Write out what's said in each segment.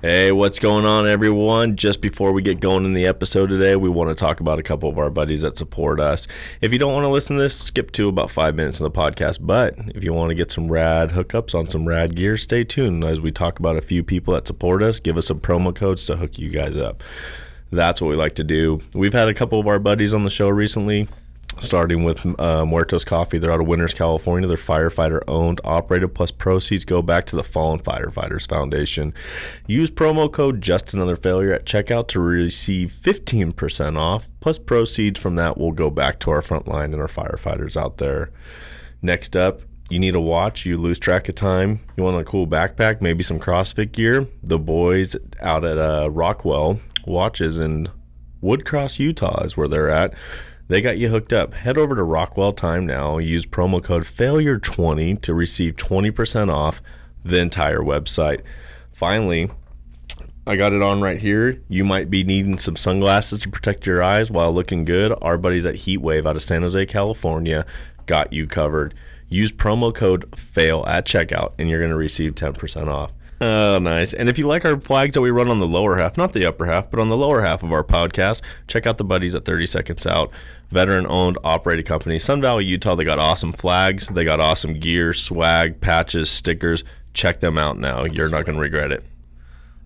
Hey, what's going on, everyone? Just before we get going in the episode today, we want to talk about a couple of our buddies that support us. If you don't want to listen to this, skip to about 5 minutes of the podcast. But if you want to get some rad hookups on some rad gear, stay tuned as we talk about a few people that support us. Give us some promo codes to hook you guys up. That's what we like to do. We've had a couple of our buddies on the show recently, starting with Muertos Coffee. They're out of Winters, California. They're firefighter owned, operated, plus proceeds go back to the Fallen Firefighters Foundation. Use promo code JustAnotherFailure at checkout to receive 15% off, plus proceeds from that will go back to our front line and our firefighters out there. Next up, you need a watch, you lose track of time, you want a cool backpack, maybe some CrossFit gear. The boys out at Rockwell Watches in Woodcross, Utah is where they're at. They got you hooked up. Head over to Rockwell Time now. Use promo code FAILURE20 to receive 20% off the entire website. Finally, I got it on right here. You might be needing some sunglasses to protect your eyes while looking good. Our buddies at Heatwave out of San Jose, California got you covered. Use promo code FAIL at checkout and you're going to receive 10% off. Oh, nice. And if you like our flags that we run on the lower half, not the upper half, but on the lower half of our podcast, check out the buddies at 30 Seconds Out. Veteran-owned, operated company. Sun Valley, Utah. They got awesome flags. They got awesome gear, swag, patches, stickers. Check them out now. You're not going to regret it.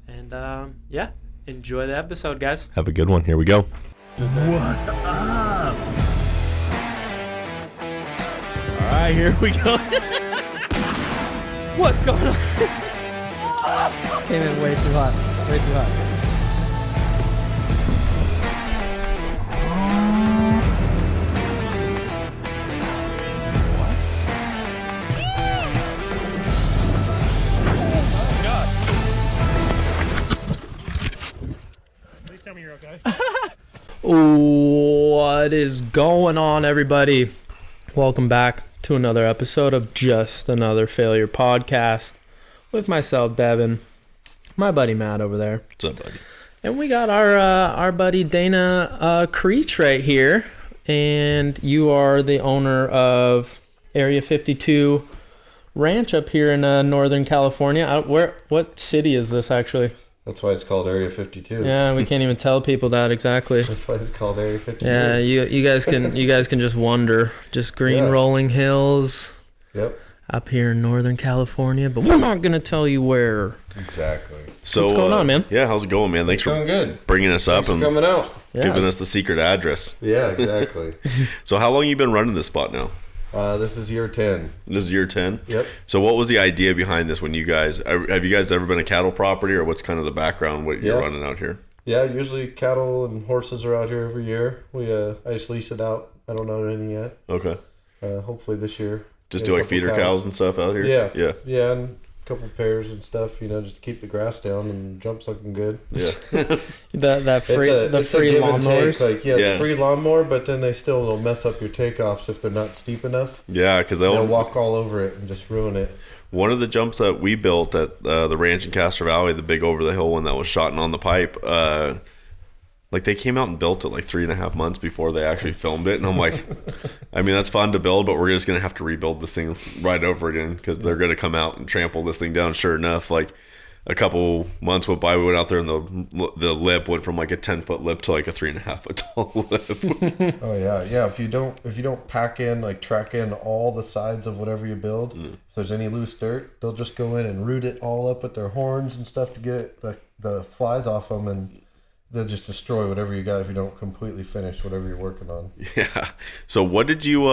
And, yeah, enjoy the episode, guys. Have a good one. Here we go. What up? All right, here we go. What's going on? Came in way too hot. Way too hot. Tell me you're okay. What is going on, everybody? Welcome back to another episode of Just Another Failure podcast with myself, Devin, my buddy Matt over there. What's up, buddy? And we got our buddy Dana Creech right here. And you are the owner of Area 52 Ranch up here in Northern California. What city is this, actually? That's why it's called Area 52. Yeah, we can't even tell people that exactly. That's why it's called Area 52. Yeah, you guys can just wonder. Just green rolling hills. Yep. Up here in Northern California, but we're not gonna tell you where. Exactly. So, what's going on, man? Yeah, how's it going, man? Thanks It's going good. bringing us up Thanks for and coming out. giving us the secret address. Yeah, exactly. So how long you been running this spot now? This is year 10. This is year 10? Yep. So what was the idea behind this when you guys, have you guys ever been a cattle property, or what's kind of the background, what you're running out here? Yeah, usually cattle and horses are out here every year. I just lease it out. I don't own any yet. Okay. Hopefully this year. Just Get do a like couple feeder cows and stuff out here? Yeah. Yeah. Yeah, and a couple pairs and stuff, just to keep the grass down and jumps looking good. Yeah. That free It's a free give and take. lawnmowers. It's free lawnmower, but then they still will mess up your takeoffs if they're not steep enough. Yeah, because They'll walk all over it and just ruin it. one of the jumps that we built at the ranch in Castro Valley, the big over the hill one that was shot on the pipe, like they came out and built it like 3.5 months before they actually filmed it, and I'm like, I mean, that's fun to build, but we're just gonna have to rebuild this thing right over again because they're gonna come out and trample this thing down. Sure enough, like a couple months went by, we went out there and the lip went from like a 10-foot lip to like a 3.5-foot tall lip. Oh yeah. If you don't pack in, like track in all the sides of whatever you build, if there's any loose dirt, they'll just go in and root it all up with their horns and stuff to get the flies off them, and they'll just destroy whatever you got if you don't completely finish whatever you're working on. Yeah. So what did you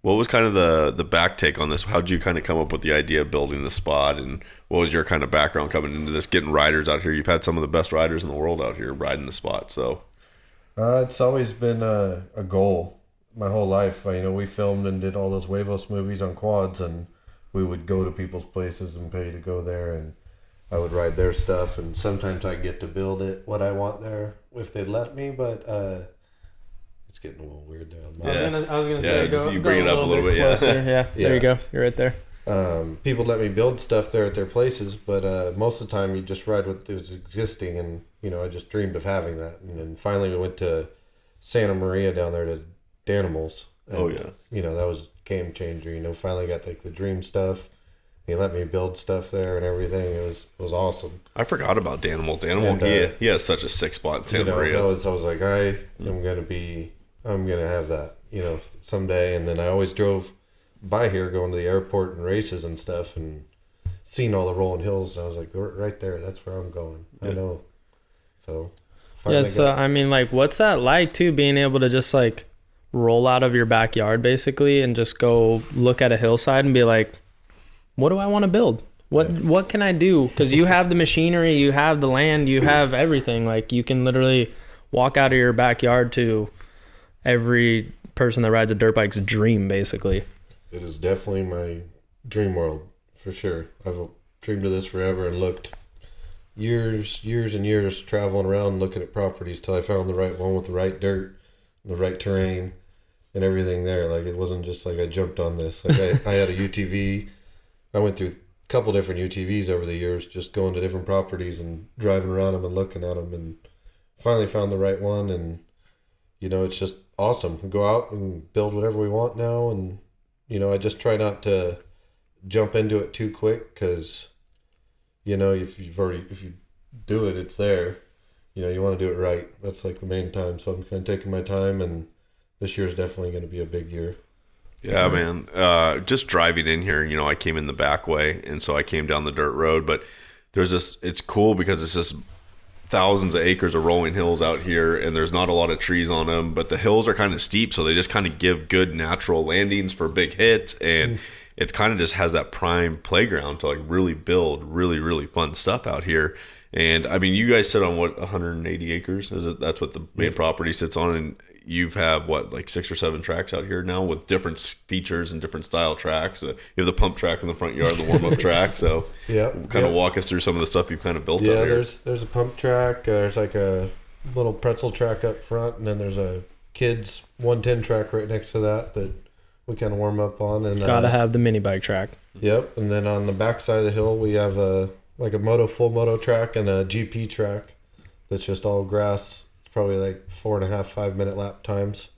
what was kind of the back take on this? How did you kind of come up with the idea of building the spot, and what was your kind of background coming into this, getting riders out here? You've had some of the best riders in the world out here riding the spot. So it's always been a goal my whole life. We filmed and did all those Huevos movies on quads, and we would go to people's places and pay to go there, and I would ride their stuff, and sometimes I get to build it what I want there if they'd let me, but it's getting a little weird down there. I was gonna say go you bring it up a little bit closer. Yeah. There you go. You're right there. People let me build stuff there at their places, but most of the time you just ride what was existing, and I just dreamed of having that. And then finally we went to Santa Maria down there to Danimals. And, oh yeah. That was a game changer. Finally got like the dream stuff. He let me build stuff there and everything. It was awesome. I forgot about Danimals. Danimal, he has such a sick spot in Santa Maria. I was like, I'm gonna have that, someday. And then I always drove by here, going to the airport and races and stuff, and seen all the rolling hills. And I was like, right there, that's where I'm going. I know. So. Yeah. So I mean, like, what's that like too? Being able to just like roll out of your backyard basically and just go look at a hillside and be like, what do I want to build? What can I do? Because you have the machinery, you have the land, you have everything. Like, you can literally walk out of your backyard to every person that rides a dirt bike's dream, basically. It is definitely my dream world, for sure. I've dreamed of this forever and looked years and years traveling around looking at properties till I found the right one with the right dirt, the right terrain, and everything there. Like, it wasn't just like I jumped on this. Like, I had a UTV. I went through a couple different UTVs over the years, just going to different properties and driving around them and looking at them, and finally found the right one. And it's just awesome. We go out and build whatever we want now, and I just try not to jump into it too quick, because if you do it, it's there. You want to do it right. That's like the main time. So I'm kind of taking my time, and this year is definitely going to be a big year. Yeah, man. Just driving in here, I came in the back way, and so I came down the dirt road. But there's this. It's cool because it's just thousands of acres of rolling hills out here, and there's not a lot of trees on them. But the hills are kind of steep, so they just kind of give good natural landings for big hits, and it kind of just has that prime playground to like really build really, really fun stuff out here. And I mean, you guys sit on 180 acres? That's what the main property sits on, and you have like 6 or 7 tracks out here now with different features and different style tracks. You have the pump track in the front yard, the warm up track. So walk us through some of the stuff you've kind of built out here. There's a pump track. There's like a little pretzel track up front, and then there's a kids 110 track right next to that we kind of warm up on. And gotta have the mini bike track. Yep. And then on the back side of the hill, we have a full moto track and a GP track that's just all grass. Probably like 4.5-5 minute lap times,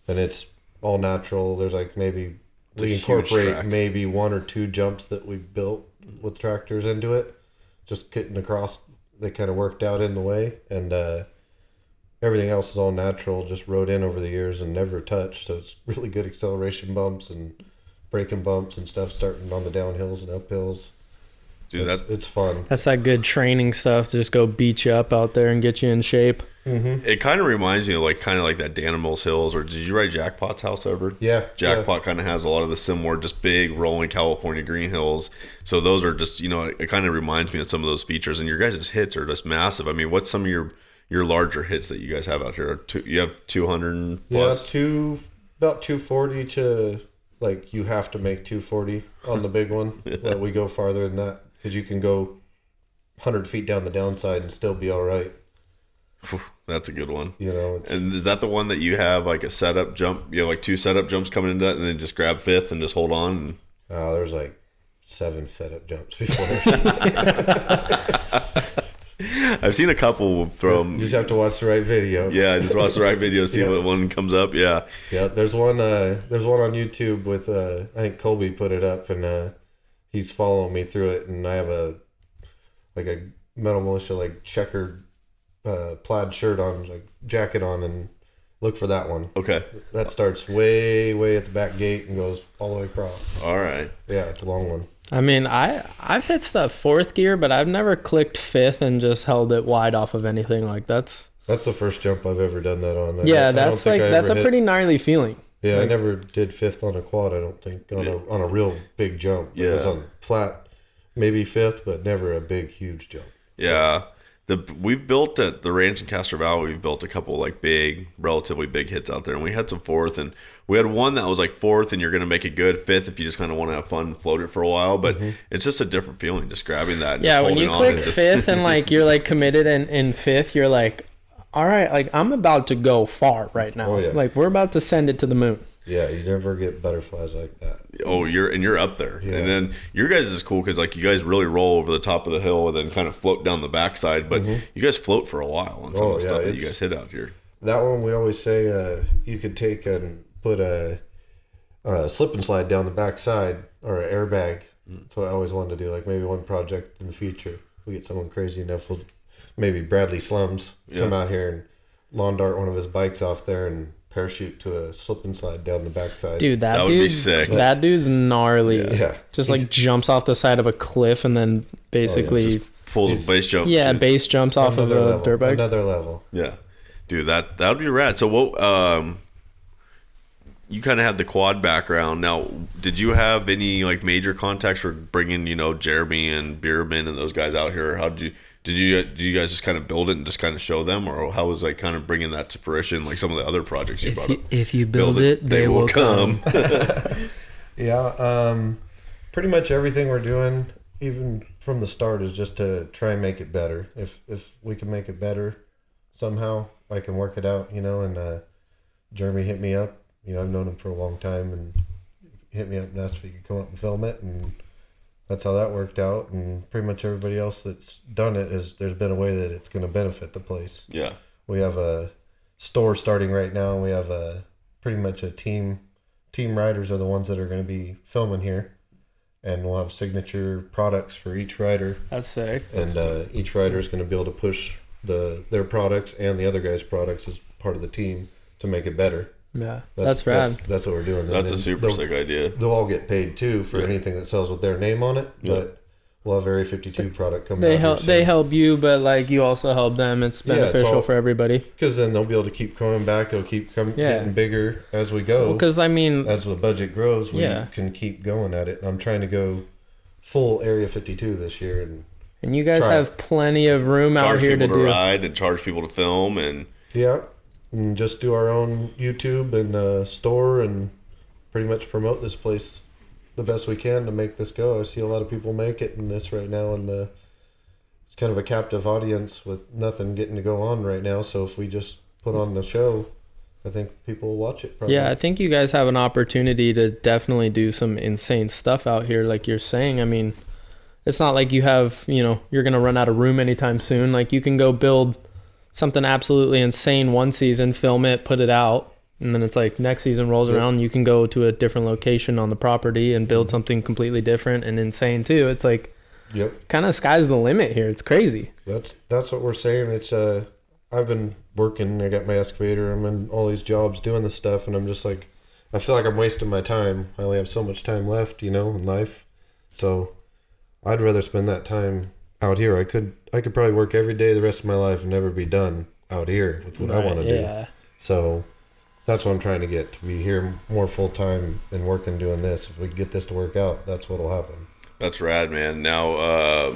and it's all natural. There's like we incorporate maybe 1 or 2 jumps that we built with tractors into it, just getting across. They kind of worked out in the way, and everything else is all natural, just rode in over the years and never touched. So it's really good acceleration bumps and braking bumps and stuff, starting on the downhills and uphills. Dude, it's fun. That's that good training stuff to just go beat you up out there and get you in shape. Mm-hmm. It kind of reminds me of like that Danimals Hills, or did you ride Jackpot's house ever? Yeah. Jackpot kind of has a lot of the similar, just big rolling California green hills. So those are just, it kind of reminds me of some of those features. And your guys' hits are just massive. I mean, what's some of your larger hits that you guys have out here? You have 200 plus? Yeah, about 240 to, like, you have to make 240 on the big one. But we go farther than that, because you can go 100 feet down the downside and still be all right. That's a good one. And is that the one that you have like a setup jump? You have like 2 setup jumps coming into that, and then just grab 5th and just hold on? There's like 7 setup jumps before. I've seen a couple from. You just have to watch the right video. Yeah, just watch the right video to see what one comes up. Yeah. Yeah, there's one on YouTube with I think Colby put it up, and he's following me through it, and I have a Metal Militia like checkered plaid shirt on, like jacket on, and look for that one. Okay. That starts way at the back gate and goes all the way across. All right. Yeah, it's a long one. I mean, I've hit stuff 4th gear, but I've never clicked 5th and just held it wide off of anything. Like that's the first jump I've ever done that on. That's a pretty gnarly feeling. Yeah, I never did 5th on a quad, I don't think, on a real big jump. Yeah. It was on flat, maybe 5th, but never a big, huge jump. Yeah. We've built at the ranch in Castro Valley, we've built a couple like relatively big hits out there, and we had some 4th, and we had one that was like 4th, and you're going to make it good 5th if you just kind of want to have fun, float it for a while, but it's just a different feeling, just grabbing that. And yeah, just when you click 5th and like you're like committed in 5th, you're like, all right, like I'm about to go far right now. Oh, yeah. Like we're about to send it to the moon. Yeah, you never get butterflies like that. Oh, you're up there. Yeah. And then your guys is cool because like you guys really roll over the top of the hill and then kind of float down the backside, but you guys float for a while on some of the stuff that you guys hit out here. That one we always say you could take and put a slip and slide down the backside, or an airbag So I always wanted to do like maybe one project in the future. We get someone crazy enough, we'll maybe Bradley Slums come out here and lawn dart one of his bikes off there and parachute to a slip and slide down the backside. Dude, that would be sick. That dude's gnarly. Yeah. Just like jumps off the side of a cliff and then basically pulls a base jump. Yeah, base jumps off of a dirt bike. Another level. Yeah. Dude, that would be rad. So what you kind of had the quad background. Now, did you have any like major contacts for bringing, Jeremy and Bierman and those guys out here? How did you guys just kind of build it and just kind of show them, or how was like kind of bringing that to fruition, like some of the other projects you brought up? If you build it, they will come. Yeah, pretty much everything we're doing, even from the start, is just to try and make it better. If we can make it better somehow, I can work it out, and Jeremy hit me up. I've known him for a long time, and hit me up and asked if he could come up and film it, and that's how that worked out. And pretty much everybody else that's done it there's been a way that it's going to benefit the place. Yeah. We have a store starting right now, and we have pretty much a team riders are the ones that are going to be filming here, and we'll have signature products for each rider. That's sick. And each rider is going to be able to push their products and the other guy's products as part of the team to make it better. Yeah, that's rad. That's what we're doing. That's a super sick idea. They'll all get paid too for anything that sells with their name on it, but we'll have Area 52 product coming out. They help you, but like you also help them. It's beneficial for everybody. Because then they'll be able to keep coming back. It'll keep getting bigger as we go. Because as the budget grows, we can keep going at it. I'm trying to go full Area 52 this year, and you guys have plenty of room out here to do. Ride and charge people to film and and just do our own YouTube and store and pretty much promote this place the best we can to make this go. I see a lot of people make it in this right now, and it's kind of a captive audience with nothing getting to go on right now. So if we just put on the show, I think people will watch it. Probably. Yeah, I think you guys have an opportunity to definitely do some insane stuff out here, like you're saying. I mean, it's not like you have, you're going to run out of room anytime soon. Like you can go build something absolutely insane one season, film it, put it out, and then it's like next season rolls around, you can go to a different location on the property and build something completely different and insane too. It's like kind of sky's the limit here. It's crazy. That's what we're saying. It's I've been working, I got my excavator, I'm in all these jobs doing this stuff, and I'm just like, I feel like I'm wasting my time. I only have so much time left, in life. So I'd rather spend that time out here. I could probably work every day the rest of my life and never be done out here with what I want to do. So that's what I'm trying to get, to be here more full time and working doing this. If we can get this to work out, that's what'll happen. That's rad, man. Now,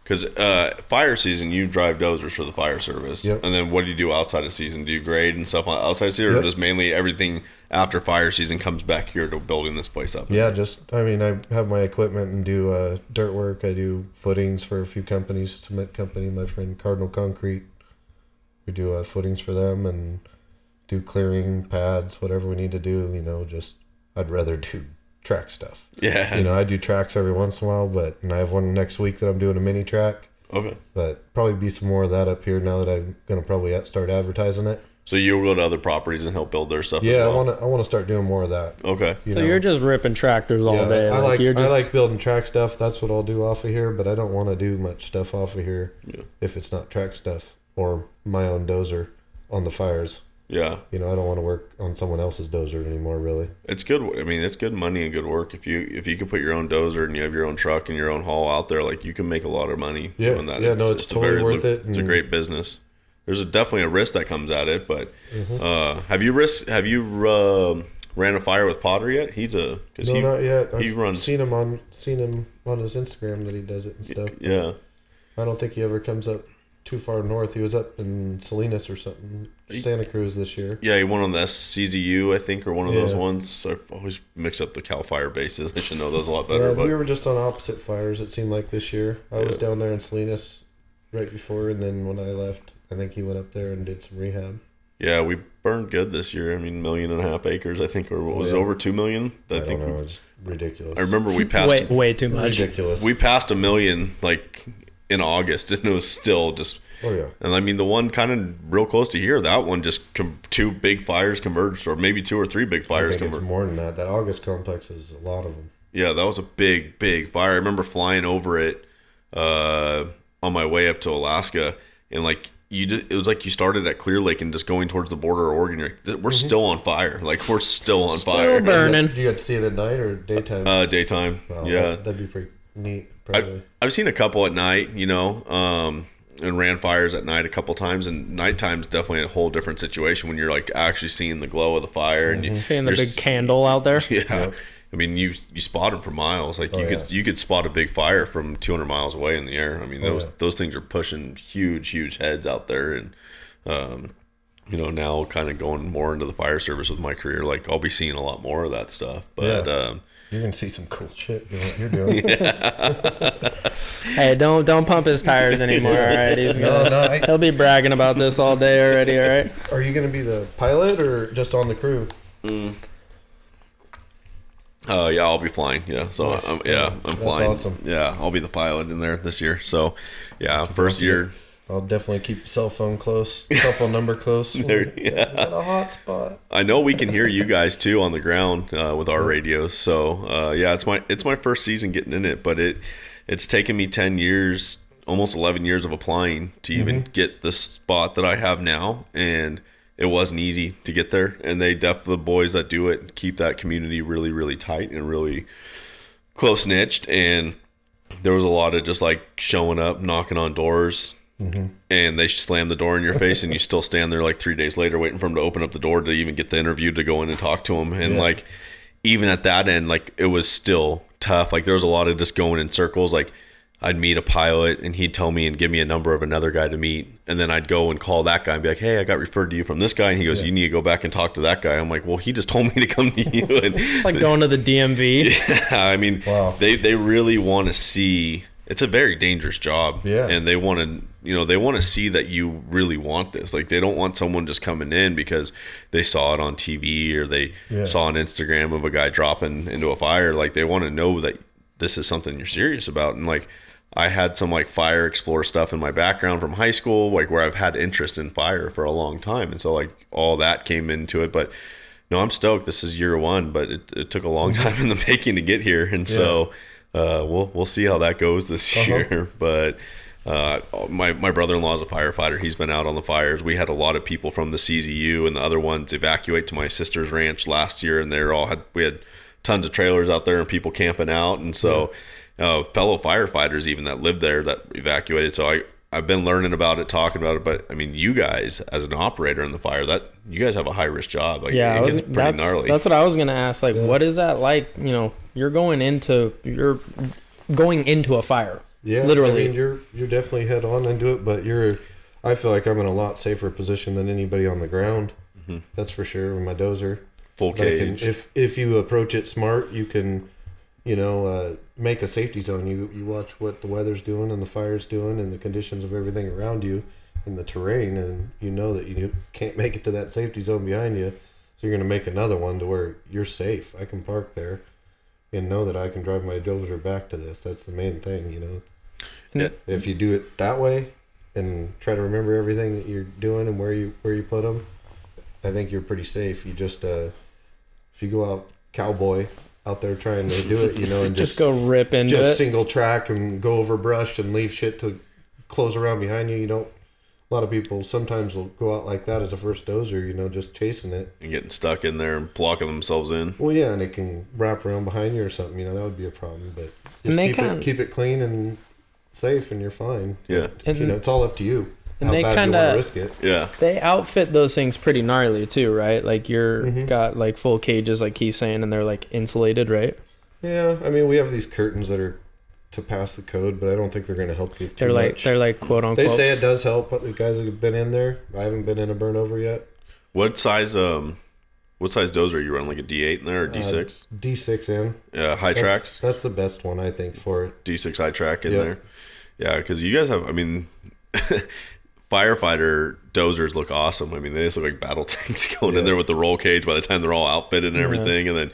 because fire season, you drive dozers for the fire service, and then what do you do outside of season? Do you grade and stuff outside of season, or just mainly everything after fire season comes back here to building this place up? Yeah, I have my equipment and do dirt work. I do footings for a few companies, cement company, my friend Cardinal Concrete. We do footings for them and do clearing pads, whatever we need to do. I'd rather do track stuff. Yeah. I do tracks every once in a while, and I have one next week that I'm doing a mini track. Okay. But probably be some more of that up here now that I'm going to probably start advertising it. So you'll go to other properties and help build their stuff as well? Yeah, I want to start doing more of that. Okay. You're just ripping tractors all day. I like building track stuff. That's what I'll do off of here, but I don't want to do much stuff off of here if it's not track stuff or my own dozer on the fires. Yeah. I don't want to work on someone else's dozer anymore, really. It's good. I mean, it's good money and good work. If you can put your own dozer and you have your own truck and your own haul out there, like you can make a lot of money doing that. Yeah, it's totally worth it. It's a great business. There's definitely a risk that comes at it, but have you ran a fire with Potter yet? Not yet. I've seen him on his Instagram that he does it and stuff. Yeah. I don't think he ever comes up too far north. He was up in Salinas or something, Santa Cruz this year. Yeah, he went on the CZU, I think, or one of those ones. I always mix up the Cal Fire bases. I should know those a lot better. We were just on opposite fires, it seemed like, this year. I was down there in Salinas right before, and then when I left, I think he went up there and did some rehab. Yeah, we burned good this year. I mean, 1.5 million acres, I think, or what was it, over 2 million? I don't know. It's ridiculous. I remember we passed way too much. Ridiculous. We passed 1 million in August, and it was still just. Oh yeah. And I mean, the one kind of real close to here, that one just two big fires converged, or maybe 2 or 3 big fires converged. It's more than that. That August complex is a lot of them. Yeah, that was a big fire. I remember flying over it on my way up to Alaska, and like it was like you started at Clear Lake and just going towards the border of Oregon. We're still on fire. Like we're still on fire. Still burning. Do you get to see it at night or daytime? Daytime. Wow, yeah, that'd be pretty neat. Probably. I've seen a couple at night, and ran fires at night a couple times. And nighttime's definitely a whole different situation when you're like actually seeing the glow of the fire and Seeing the big candle out there. Yeah. Yep. I mean, you spot them for miles. Like you could spot a big fire from 200 miles away in the air. I mean, those things are pushing huge heads out there. And now kind of going more into the fire service with my career, like I'll be seeing a lot more of that stuff. But you're gonna see some cool shit doing what you're doing. Hey, don't pump his tires anymore. All right, he'll be bragging about this all day already. All right. Are you gonna be the pilot or just on the crew? Yeah, I'll be flying. Yeah, so Nice. I'm That's flying. awesome. Yeah, I'll be the pilot in there this year. So, yeah, first year. I'll definitely keep cell phone number close. There, yeah. Got a hot spot. I know we can hear you guys too on the ground with our radios. So, it's my first season getting in it, but it's taken me 10 years, almost 11 years of applying to even get the spot that I have now, and it wasn't easy to get there. And the boys that do it keep that community really, really tight and really close niched. And there was a lot of just like showing up, knocking on doors, and they slam the door in your face, and you still stand there like 3 days later waiting for them to open up the door to even get the interview to go in and talk to them. And like even at that end, like it was still tough. Like there was a lot of just going in circles. Like I'd meet a pilot and he'd tell me and give me a number of another guy to meet. And then I'd go and call that guy and be like, hey, I got referred to you from this guy. And he goes, you need to go back and talk to that guy. I'm like, well, he just told me to come to you. And It's like going to the DMV. yeah, I mean, they really want to see, it's a very dangerous job. Yeah. And they want to see that you really want this. Like they don't want someone just coming in because they saw it on TV or they saw an Instagram of a guy dropping into a fire. Like they want to know that this is something you're serious about. And like, I had some like fire explorer stuff in my background from high school, like where I've had interest in fire for a long time. And so like all that came into it, but no, I'm stoked. This is year one, but it took a long time in the making to get here. And so, we'll see how that goes this year. But, my brother-in-law is a firefighter. He's been out on the fires. We had a lot of people from the CZU and the other ones evacuate to my sister's ranch last year. And we had tons of trailers out there and people camping out. And so, fellow firefighters even that lived there that evacuated. So I've been learning about it, talking about it. But I mean, you guys as an operator in the fire, you guys have a high risk job. Like, Yeah, it gets pretty gnarly. that's what I was gonna ask. Like, what is that like? You're going into a fire. Yeah, literally. I mean, you're definitely head on into it, but I feel like I'm in a lot safer position than anybody on the ground. That's for sure. With my dozer, Full cage. If you approach it smart, you can, make a safety zone. You watch what the weather's doing and the fire's doing and the conditions of everything around you and the terrain, and you know that you can't make it to that safety zone behind you, so you're going to make another one to where you're safe. I can park there and know that I can drive my dozer back to this. That's the main thing, Yeah. If you do it that way and try to remember everything that you're doing and where you put them, I think you're pretty safe. You just if you go out cowboy out there trying to do it, and Just go rip into it. single track and go over brush and leave shit to close around behind you. A lot of people sometimes will go out like that as a first dozer, just chasing it. And getting stuck in there and blocking themselves in. Well, yeah, and it can wrap around behind you or something, that would be a problem. But And they keep it clean and safe and you're fine. Yeah. But, it's all up to you. And How they bad you want kinda- to risk it. Yeah. They outfit those things pretty gnarly too, right? Like got like full cages, like he's saying, and they're like insulated, right? Yeah, I mean, we have these curtains that are to pass the code, but I don't think they're going to help you too much. They're like quote unquote. They say it does help, but the guys that have been in there, I haven't been in a burn over yet. What size dozer are you running? Like a D8 in there or D6? D6N. Yeah, high tracks. That's the best one, I think, for it. D6 high track in there. Yeah, because you guys have, I mean, firefighter dozers look awesome. I mean, they just look like battle tanks going in there with the roll cage by the time they're all outfitted and everything. And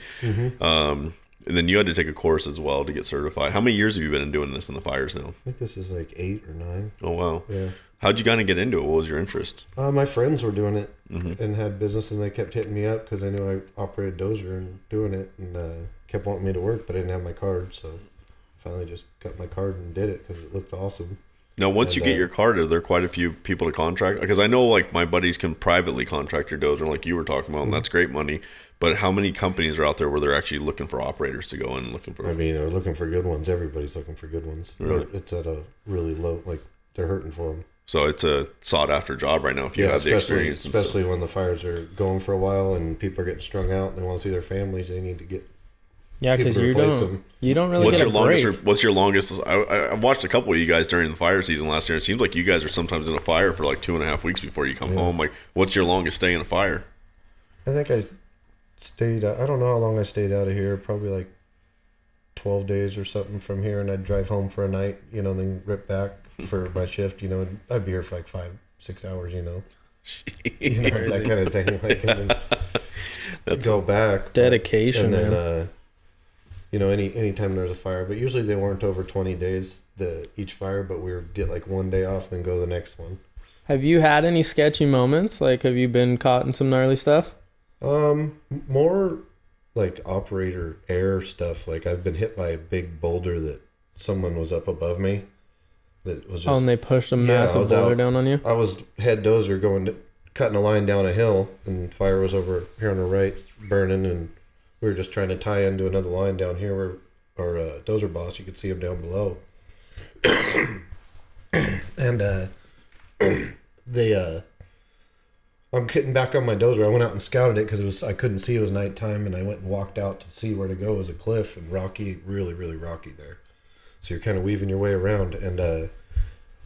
then you had to take a course as well to get certified. How many years have you been doing this in the fires now? I think this is like 8 or 9. Oh, wow. Yeah. How'd you kind of get into it? What was your interest? My friends were doing it and had business, and they kept hitting me up because they knew I operated dozer and doing it. And kept wanting me to work, but I didn't have my card, so finally just got my card and did it because it looked awesome. Now, once you get your card, are there quite a few people to contract? Because I know, like, my buddies can privately contract your dozer, like you were talking about, and that's great money. But how many companies are out there where they're actually looking for operators to go in and looking for? I mean, they're looking for good ones. Everybody's looking for good ones. Really? It's at a really low, like, they're hurting for them. So it's a sought-after job right now if you have the experience. Especially when the fires are going for a while and people are getting strung out and they want to see their families. They need to get because you don't really what's get your a break. What's your longest? I watched a couple of you guys during the fire season last year. It seems like you guys are sometimes in a fire for like 2.5 weeks before you come home. Like, what's your longest stay in a fire? I think I stayed, I don't know how long I stayed out of here, probably like 12 days or something from here, and I'd drive home for a night, you know, then rip back for my shift, you know. I'd be here for like 5-6 hours, you know. You know, that kind of thing. Like, and then go back. Dedication, and then, man. you know, anytime there's a fire, but usually they weren't over 20 days each fire, but we would get like one day off, then go the next one. Have you had any sketchy moments? Like, have you been caught in some gnarly stuff? More like operator error stuff. Like, I've been hit by a big boulder that someone was up above me. That was just, and they pushed a massive boulder down on you? I was head dozer cutting a line down a hill, and fire was over here on the right burning, and we were just trying to tie into another line down here where our dozer boss, you could see him down below. And I'm getting back on my dozer. I went out and scouted it because I couldn't see. It was nighttime, and I went and walked out to see where to go. It was a cliff and rocky, really, really rocky there. So you're kind of weaving your way around, and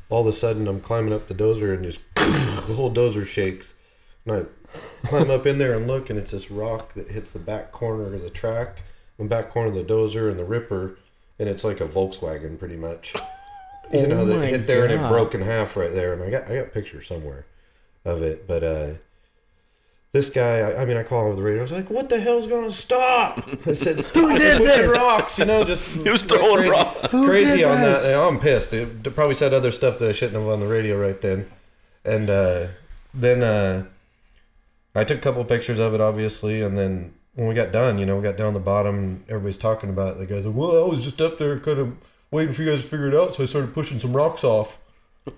all of a sudden I'm climbing up the dozer, and just the whole dozer shakes. And I climb up in there and look, and it's this rock that hits the back corner of the track, the back corner of the dozer and the ripper, and it's like a Volkswagen pretty much. You know, that hit there and it broke in half right there. And I got pictures somewhere of it, but this guy, I called over the radio. I was like, "What the hell's going to stop?" I said, "Who did this?" Rocks, you know, just he was throwing rocks. Crazy on that. And I'm pissed. It probably said other stuff that I shouldn't have on the radio right then. And then I took a couple pictures of it, obviously, and then when we got done, you know, we got down the bottom, and everybody's talking about it. The guy's like, "Well, I was just up there kind of waiting for you guys to figure it out, so I started pushing some rocks off."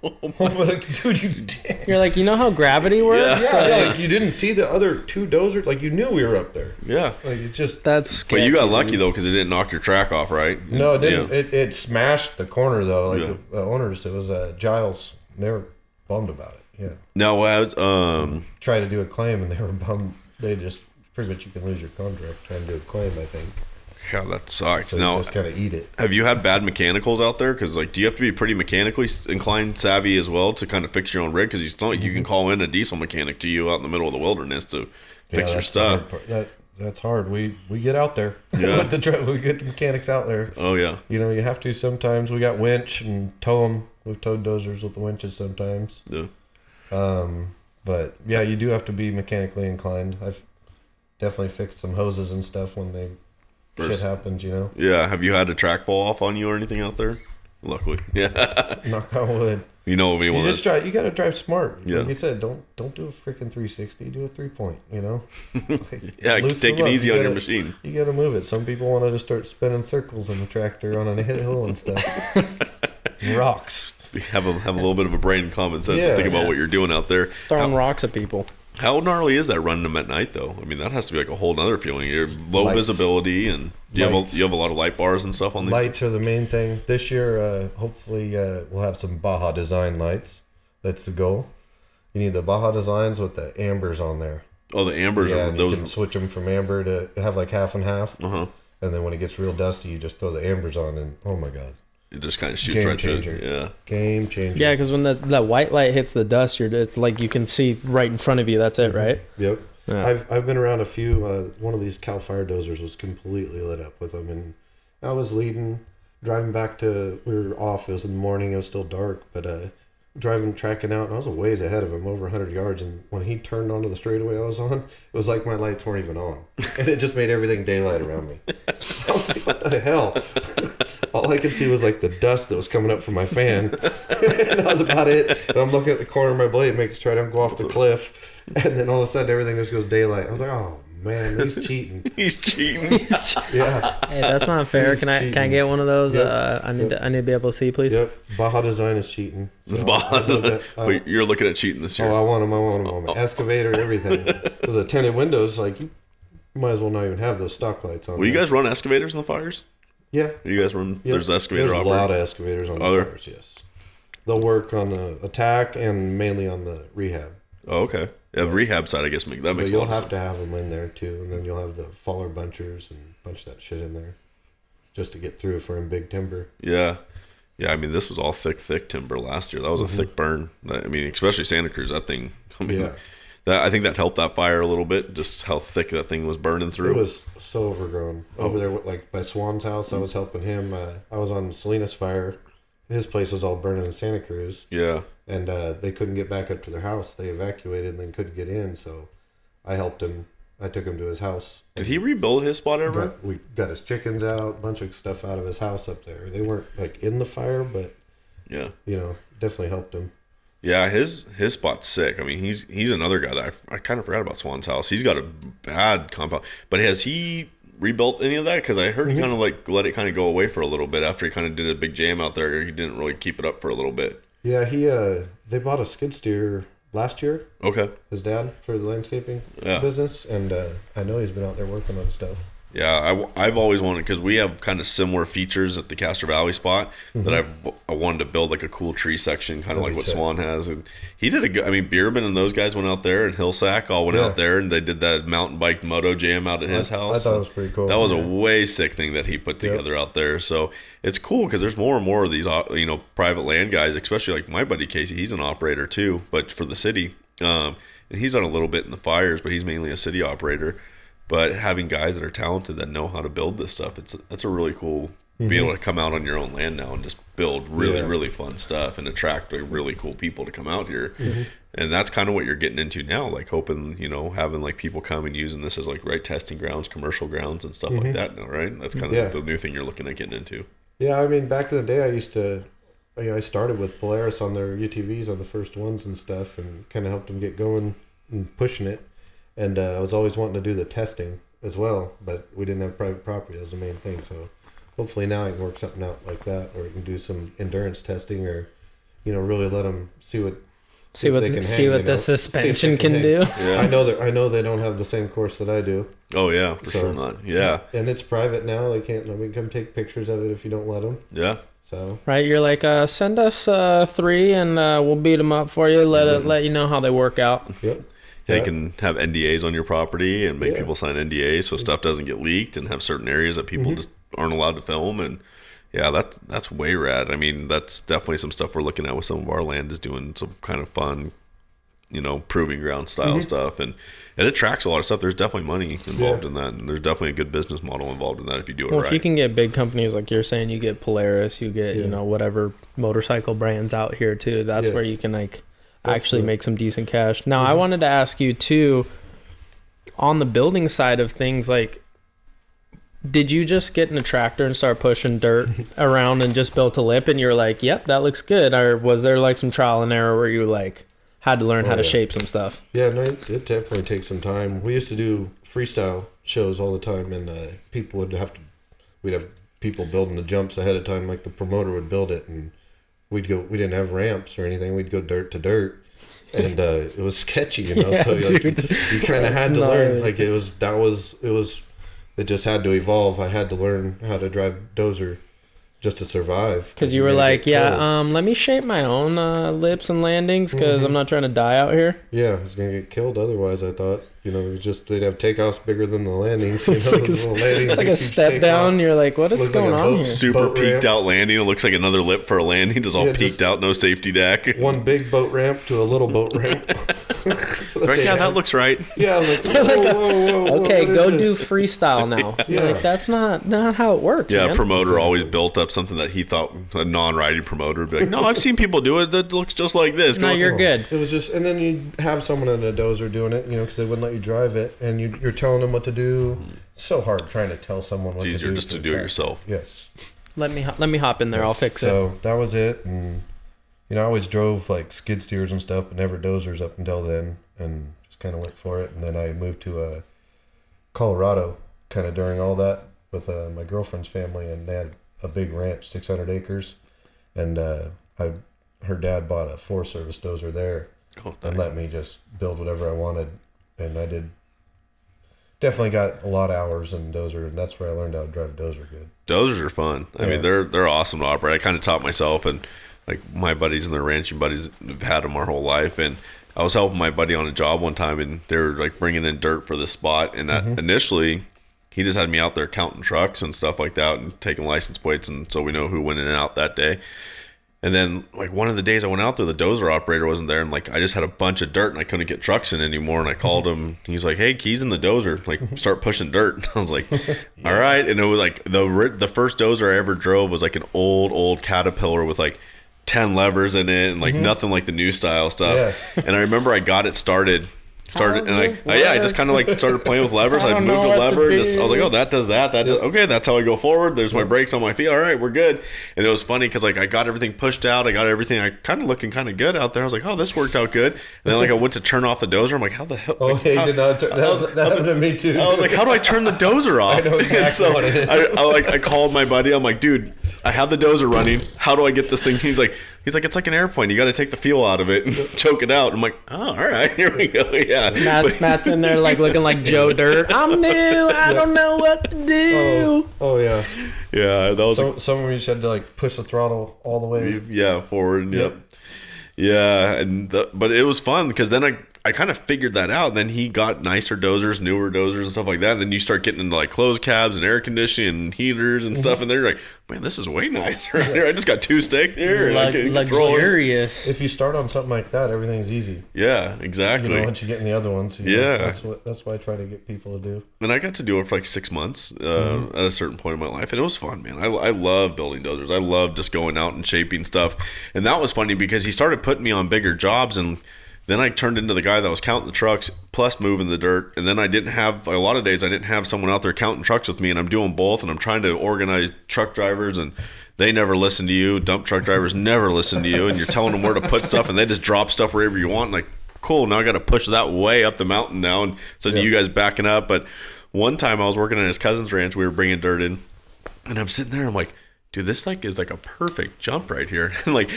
I'm like, dude, you did. You're like, you know how gravity works? Yeah, like, you didn't see the other two dozers? Like, you knew we were up there. Yeah. Like, it just... That's scary. But you got lucky, though, because it didn't knock your track off, right? No, it didn't. Yeah. It smashed the corner, though. Like, the owners, it was Giles. They were bummed about it. Yeah. Now, tried to do a claim, and they were bummed. They just... Pretty much you can lose your contract trying to do a claim, I think. Yeah, that sucks. So now, you just gotta eat it. Have you had bad mechanicals out there? Because, like, do you have to be pretty mechanically inclined, savvy as well to kind of fix your own rig? Because it's not like you can call in a diesel mechanic to you out in the middle of the wilderness to fix your stuff. That's hard. We get out there. Yeah. We get the mechanics out there. Oh, yeah. You know, you have to sometimes. We got winch and tow them. We've towed dozers with the winches sometimes. Yeah. But, yeah, you do have to be mechanically inclined. I've definitely fixed some hoses and stuff when shit happens, you know. Yeah. Have you had a track fall off on you or anything out there? Luckily. Yeah. Knock on wood. You know what I mean? You gotta drive smart. Yeah. Like you said, don't do a freaking 360. Do a 3-point. You know. Like, yeah. Take it easy on your machine. You gotta move it. Some people want to just start spinning circles in the tractor on a hill and stuff. Rocks. Have a little bit of a brain and common sense and think about what you're doing out there. Throwing rocks at people. How gnarly is that running them at night, though? I mean, that has to be like a whole nother feeling. You're low visibility, and you have a lot of light bars and stuff on these. Lights are the main thing. This year, hopefully, we'll have some Baja Design lights. That's the goal. You need the Baja Designs with the ambers on there. Oh, the ambers are and those. You can switch them from amber to have like half and half. Uh-huh. And then when it gets real dusty, you just throw the ambers on, and oh my god. It just kind of shoots right through. Yeah. Game changer. Yeah, because when that white light hits the dust, it's like you can see right in front of you. That's it, right? Yep. Yeah. I've been around a few. One of these Cal Fire dozers was completely lit up with them, and I was leading, driving back to. We were off. It was in the morning. It was still dark, but tracking out, and I was a ways ahead of him, over 100 yards. And when he turned onto the straightaway I was on, it was like my lights weren't even on, and it just made everything daylight around me. I was like, what the hell? All I could see was like the dust that was coming up from my fan. And that was about it. And I'm looking at the corner of my blade, making sure I don't go off the cliff. And then all of a sudden everything just goes daylight. I was like, oh man, he's cheating. He's cheating. Yeah. Hey, that's not fair. He's Can I cheating. get one of those? Yep. I need to be able to see, please. Yep. Baja Design is cheating. So But you're looking at cheating this year. I want them. on my excavator, everything. Because the tinted windows, like, you might as well not even have those stock lights on. Will you guys run excavators in the fires? Yeah. You guys run? Yep. There's excavator There's a operator. lot of excavators on the fires, yes. They'll work on the attack and mainly on the rehab. Oh, okay. Yeah, rehab side, I guess, that makes a lot of sense. You'll have to have them in there, too. And then you'll have the faller bunchers and a bunch of that shit in there. Just to get through for big timber. Yeah. Yeah, I mean, this was all thick timber last year. That was a thick burn. I mean, especially Santa Cruz, that thing. I mean, I think that helped that fire a little bit, just how thick that thing was burning through. It was so overgrown. Over there, like by Swan's house, I was helping him. I was on Salinas fire. His place was all burning in Santa Cruz. Yeah. And they couldn't get back up to their house. They evacuated and then couldn't get in. So I helped him. I took him to his house. Did he rebuild his spot ever? We got his chickens out, a bunch of stuff out of his house up there. They weren't like in the fire, but yeah, definitely helped him. Yeah, his spot's sick. I mean, he's another guy that I kind of forgot about Swan's house. He's got a bad compound, but has he rebuilt any of that? Because I heard he kind of like let it kind of go away for a little bit after he kind of did a big jam out there. He didn't really keep it up for a little bit. Yeah, they bought a skid steer last year. Okay. His dad for the landscaping business, and I know he's been out there working on stuff. Yeah, I've always wanted, because we have kind of similar features at the Castro Valley spot, that I wanted to build like a cool tree section, kind of like what Swan has. And he did a good, I mean, Bierman and those guys went out there, and Hillsack all went out there, and they did that mountain bike moto jam out at his house. I thought it was pretty cool. That was a way sick thing that he put together out there. So it's cool because there's more and more of these, private land guys, especially like my buddy Casey. He's an operator too, but for the city. And he's done a little bit in the fires, but he's mainly a city operator. But having guys that are talented that know how to build this stuff, that's a really cool. Be able to come out on your own land now and just build really fun stuff and attract like really cool people to come out here. And that's kind of what you're getting into now, like hoping, having like people come and using this as like testing grounds, commercial grounds and stuff like that now, right? That's kind of the new thing you're looking at getting into. Yeah, I mean, back in the day, I used to, I started with Polaris on their UTVs on the first ones and stuff, and kind of helped them get going and pushing it. And I was always wanting to do the testing as well, but we didn't have private property. That was the main thing. So hopefully now I can work something out like that, or we can do some endurance testing, or really let them see what the suspension can do. Yeah. I know they don't have the same course that I do. Oh yeah, for sure not. Yeah. And it's private now. They can't. We can come take pictures of it if you don't let them. Yeah. So right, you're like, send us 3 and we'll beat them up for you. Let you know how they work out. Yep. Yeah, you can have NDAs on your property and make people sign NDAs so stuff doesn't get leaked, and have certain areas that people just aren't allowed to film. And yeah, that's way rad. I mean, that's definitely some stuff we're looking at with some of our land, is doing some kind of fun, proving ground style stuff, and it attracts a lot of stuff. There's definitely money involved in that, and there's definitely a good business model involved in that if you do it right. If you can get big companies like you're saying, you get Polaris, you get whatever motorcycle brands out here too. That's where you can actually make some decent cash. Now, I wanted to ask you too, on the building side of things, like, did you just get in a tractor and start pushing dirt around and just built a lip and you're like, yep, that looks good? Or was there like some trial and error where you like had to learn how to shape some stuff? Yeah, no, it definitely takes some time. We used to do freestyle shows all the time, and we'd have people building the jumps ahead of time, like the promoter would build it, and we didn't have ramps or anything. We'd go dirt to dirt, and it was sketchy, so you kind of had to learn. Like it just had to evolve. I had to learn how to drive dozer just to survive. Because you were like, let me shape my own lips and landings, because I'm not trying to die out here. Yeah, I was gonna get killed otherwise. I thought, it was just they'd have takeoffs bigger than the landings. It's like a step down. You're like, what is going on here? Super peaked out landing. It looks like another lip for a landing. It's all peaked out, no safety deck. One big boat ramp to a little boat ramp. Right? Yeah, that looks right. Yeah, whoa, okay, go do freestyle now. Like, that's not how it works. Yeah, man. a promoter always built up something that he thought, a non-riding promoter would be like, no, I've seen people do it that looks just like this. No, you're good. It was just, and then you'd have someone in a dozer doing it, because they wouldn't let you drive it, and you're telling them what to do. It's so hard trying to tell someone what to do. It's easier just to do it yourself. Yes. Let me hop in there. I'll fix it. So that was it, and I always drove like skid steers and stuff, but never dozers up until then, and just kind of went for it. And then I moved to Colorado, kind of during all that with my girlfriend's family, and they had a big ranch, 600 acres, and her dad bought a Forest Service dozer there, and let me just build whatever I wanted, and I did. Definitely got a lot of hours in dozer, and that's where I learned how to drive a dozer good. Dozers are fun. I mean, they're awesome to operate. I kind of taught myself, and like my buddies and their ranching buddies have had them our whole life, and I was helping my buddy on a job one time, and they were like bringing in dirt for this spot. And initially, he just had me out there counting trucks and stuff like that, and taking license plates, and so we know who went in and out that day. And then like one of the days I went out there, the dozer operator wasn't there, and like I just had a bunch of dirt, and I couldn't get trucks in anymore. And I called him. He's like, "Hey, keys in the dozer. Like, start pushing dirt." And I was like, "All right." And it was like the first dozer I ever drove was like an old Caterpillar with like 10 levers in it, and like nothing like the new style stuff. And I remember I got it started and I just kind of like started playing with levers. I moved a lever, I was like, oh, that does that okay, that's how I go forward. There's my brakes on my feet. All right, we're good. And it was funny because like I got everything pushed out, I kind of looking kind of good out there. I was like, oh, this worked out good. And then like I went to turn off the dozer. I'm like, how the hell? Okay, did not turn. That happened to me too. I was like, how do I turn the dozer off? I know exactly what it is. I called my buddy. I'm like, dude, I have the dozer running. How do I get this thing? He's like, it's like an airplane. You got to take the fuel out of it and choke it out. I'm like, oh, all right, here we go. Yeah. Matt's in there like looking like Joe Dirt. I'm new. I don't know what to do. Oh yeah. Yeah, that was. Some of you just had to like push the throttle all the way. Yeah, forward. Yep. Yeah, but it was fun because then I kind of figured that out. And then he got nicer dozers, newer dozers and stuff like that. And then you start getting into like closed cabs and air conditioning and heaters and stuff. And then you're like, man, this is way nicer right here. I just got two sticks here. Luxurious. If you start on something like that, everything's easy. Yeah, exactly. Once you get in the other ones. That's what I try to get people to do. And I got to do it for like 6 months at a certain point in my life. And it was fun, man. I love building dozers. I love just going out and shaping stuff. And that was funny because he started putting me on bigger jobs, and then I turned into the guy that was counting the trucks plus moving the dirt. And then I didn't have, a lot of days I didn't have someone out there counting trucks with me, and I'm doing both, and I'm trying to organize truck drivers, and they never listen to you. Dump truck drivers never listen to you, and you're telling them where to put stuff, and they just drop stuff wherever you want. And like, cool, now I got to push that way up the mountain now, and instead of you guys backing up. But one time I was working at his cousin's ranch, we were bringing dirt in, and I'm sitting there, I'm like, dude, this like is like a perfect jump right here. And like,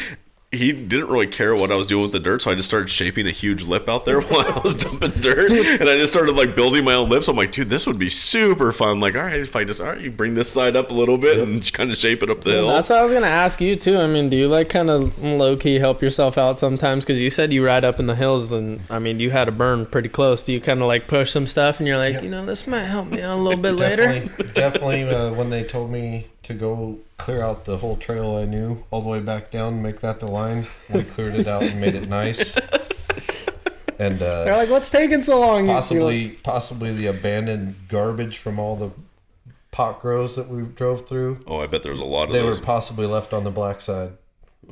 he didn't really care what I was doing with the dirt, so I just started shaping a huge lip out there while I was dumping dirt, and I just started like building my own lips. I'm like, dude, this would be super fun. Like, all right, if I just you bring this side up a little bit and just kind of shape it up the hill. That's what I was gonna ask you too. I mean, do you like kind of low key help yourself out sometimes? Because you said you ride up in the hills, and I mean, you had a burn pretty close. Do you kind of like push some stuff, and you're like, this might help me out a little bit later? Definitely. When they told me to go clear out the whole trail I knew all the way back down and make that the line, we cleared it out and made it nice. And they're like, what's taking so long? Possibly the abandoned garbage from all the pot grows that we drove through. Oh, I bet there was a lot of those. They were possibly left on the black side.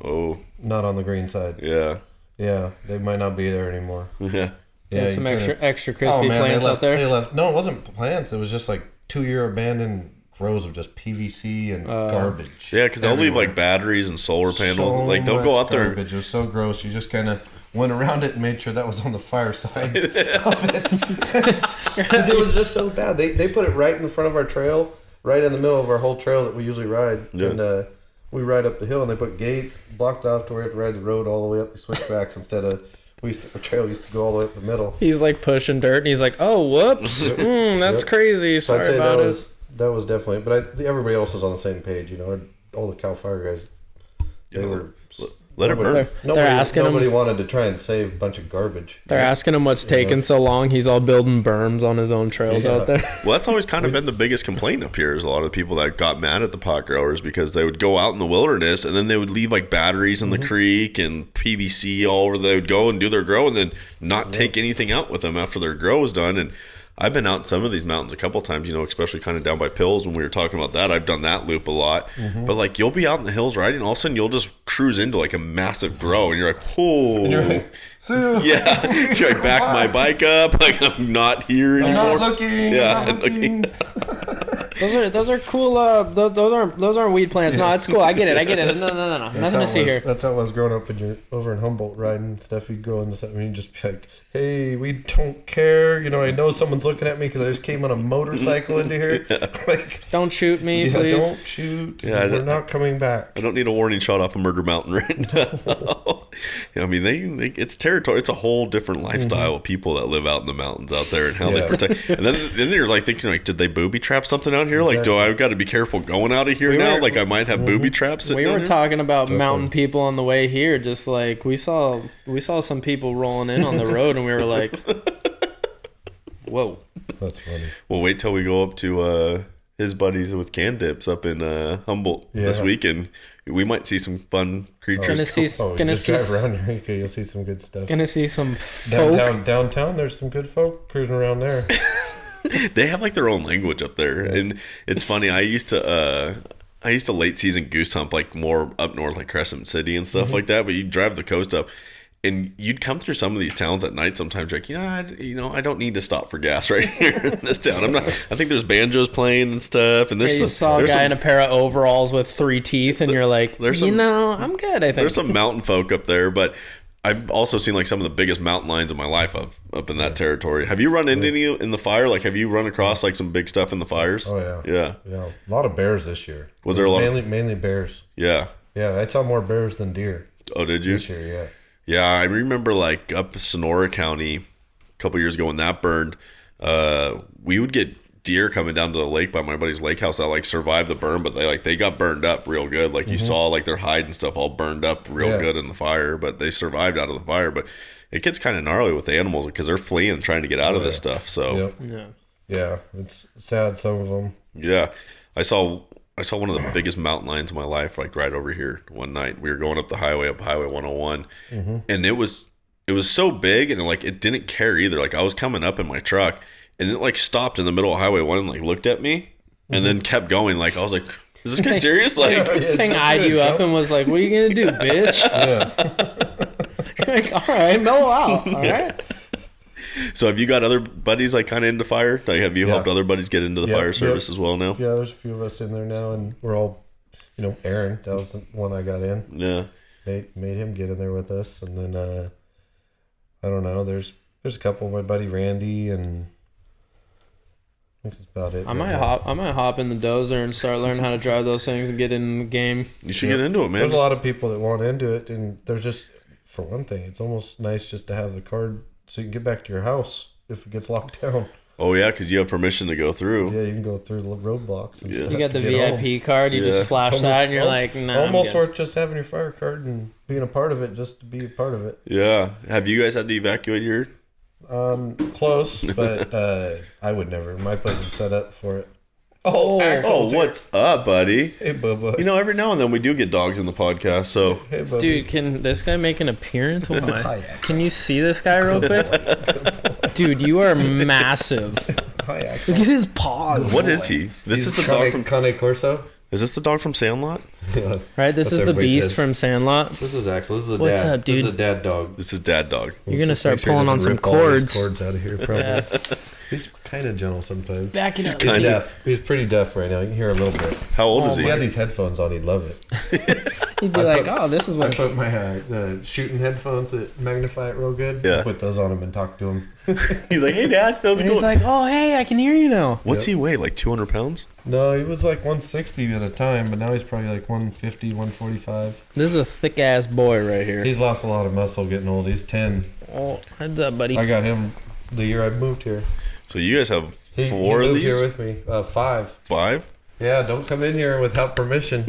Oh. Not on the green side. Yeah. Yeah, they might not be there anymore. Yeah. Some extra crispy plants out there? They left. No, it wasn't plants. It was just like 2-year abandoned rows of just PVC and garbage. Yeah, because they'll leave like batteries and solar panels. Like they'll go out there. Garbage. It was so gross. You just kind of went around it and made sure that was on the fire side of it. Because it was just so bad. They put it right in front of our trail, right in the middle of our whole trail that we usually ride. Yeah. And we ride up the hill, and they put gates blocked off to where we have to ride the road all the way up the switchbacks instead of. The trail used to go all the way up the middle. He's like pushing dirt, and he's like, "Oh, whoops, that's crazy. So Sorry about it." That was definitely, but everybody else was on the same page. All the Cal Fire guys, they were. Let it burn. Nobody wanted to try and save a bunch of garbage. They're asking him what's taking so long. He's all building berms on his own trails out there. Well, that's always kind of been the biggest complaint up here is a lot of people that got mad at the pot growers because they would go out in the wilderness and then they would leave like batteries in the creek and PVC all over. They would go and do their grow and then not take anything out with them after their grow was done. And I've been out in some of these mountains a couple of times, especially kind of down by Pills when we were talking about that. I've done that loop a lot. But like you'll be out in the hills riding, and all of a sudden you'll just cruise into like a massive grow, and you're like, "Oh, and you're like, yeah." You're like, back my bike up, like I'm not here anymore. I'm not looking. Yeah, I'm not looking. Those are cool. Those aren't weed plants. No, it's cool. I get it. No. Nothing to see here. That's how I was growing up when you're over in Humboldt riding and stuff. You'd go into something and you'd just be like, hey, we don't care. You know, I know someone's looking at me because I just came on a motorcycle into here. Like, don't shoot me, please. Don't shoot. Yeah, we're not coming back. I don't need a warning shot off of Murder Mountain right now. I mean, they it's territory. It's a whole different lifestyle of people that live out in the mountains out there and how they protect. And then you're like thinking, like, did they booby trap something out here? Like, do I got to be careful going out of here now? Like, I might have booby traps sitting We were here? talking about mountain people on the way here. Just like we saw some people rolling in on the road, and we were like, whoa. That's funny. Well, wait till we go up to his buddies with can dips up in Humboldt this weekend. We might see some fun creatures. Drive around here, you'll see some good stuff. Gonna see some folk. Downtown, there's some good folk cruising around there. They have like their own language up there, and it's funny. I used to late season goose hump like more up north, like Crescent City and stuff like that. But you drive the coast up, and you'd come through some of these towns at night. Sometimes you're like, I don't need to stop for gas right here in this town. I think there's banjos playing and stuff. And there's you saw a guy in a pair of overalls with 3 teeth, and you're like, I'm good. I think there's some mountain folk up there, but I've also seen like some of the biggest mountain lions in my life up in that territory. Have you run into any in the fire? Like, have you run across like some big stuff in the fires? Oh yeah. A lot of bears this year. Was there a lot? Mainly bears. Yeah. I saw more bears than deer. Oh, did you? This year, yeah. Yeah, I remember like up Sonora County a couple years ago when that burned. We would get deer coming down to the lake by my buddy's lake house that like survived the burn, but they got burned up real good. Like you saw like their hide and stuff all burned up real good in the fire, but they survived out of the fire. But it gets kind of gnarly with the animals because they're fleeing, trying to get out of this stuff. So yeah, it's sad. Some of them. Yeah, I saw one of the biggest mountain lions in my life, like right over here one night. We were going up the highway, up Highway 101, and it was so big, and it didn't care either. Like I was coming up in my truck, and it like stopped in the middle of Highway 1 and like looked at me, and then kept going. Like I was like, "Is this guy serious?" Like, thing eyed you up and was like, "What are you gonna do, bitch?" You're like, "All right, mellow out, all right." So have you got other buddies like kind of into fire? Like have you helped other buddies get into the fire service as well now? Yeah, there's a few of us in there now, and we're all, Aaron, that was the one I got in. Yeah. Made him get in there with us, and then I don't know, there's a couple, my buddy Randy, and I think that's about it. I might hop in the dozer and start learning how to drive those things and get in the game. You should get into it, man. There's a lot of people that want into it, and they're just, for one thing, it's almost nice just to have the card so you can get back to your house if it gets locked down. Oh, yeah, because you have permission to go through. Yeah, you can go through the roadblocks. And You got the VIP card, you just flash that, and you're like, nah. Almost worth just having your fire card and being a part of it, just to be a part of it. Yeah. Have you guys had to evacuate your... Close, but I would never. My place is set up for it. Oh, what's up, buddy? Hey, Bubba. Every now and then we do get dogs in the podcast, so... Hey, Bubba. Dude, can this guy make an appearance? Hi, Can you see this guy real quick? Dude, you are massive. Hi, Axel. Look at his paws. What is he? This is the dog from... Cane Corso? Is this the dog from Sandlot? Yeah. Right, this is the beast from Sandlot. This is Axel. This is the What's dad. up, dude? This is a dad dog. This is Dad Dog. You're going to start pulling on some cords. Cords out of here, probably. Yeah. He's kind of gentle sometimes. Back it up. He's deaf. He's pretty deaf right now. You can hear a little bit. How old is If he? he had these headphones on, he'd love it. He'd be this is I what... put my shooting headphones that magnify it real good. Yeah. Put those on him and talk to him. He's like, hey, Dad. How's it He's going? like, oh, hey, I can hear you now. What's he weigh? Like 200 pounds? No, he was like 160 at a time, but now he's probably like 150, 145. This is a thick-ass boy right here. He's lost a lot of muscle getting old. He's 10. Oh, heads up, buddy. I got him the year I moved here. So you guys have He four of moved these? here with me. 5. 5? Yeah, don't come in here without permission.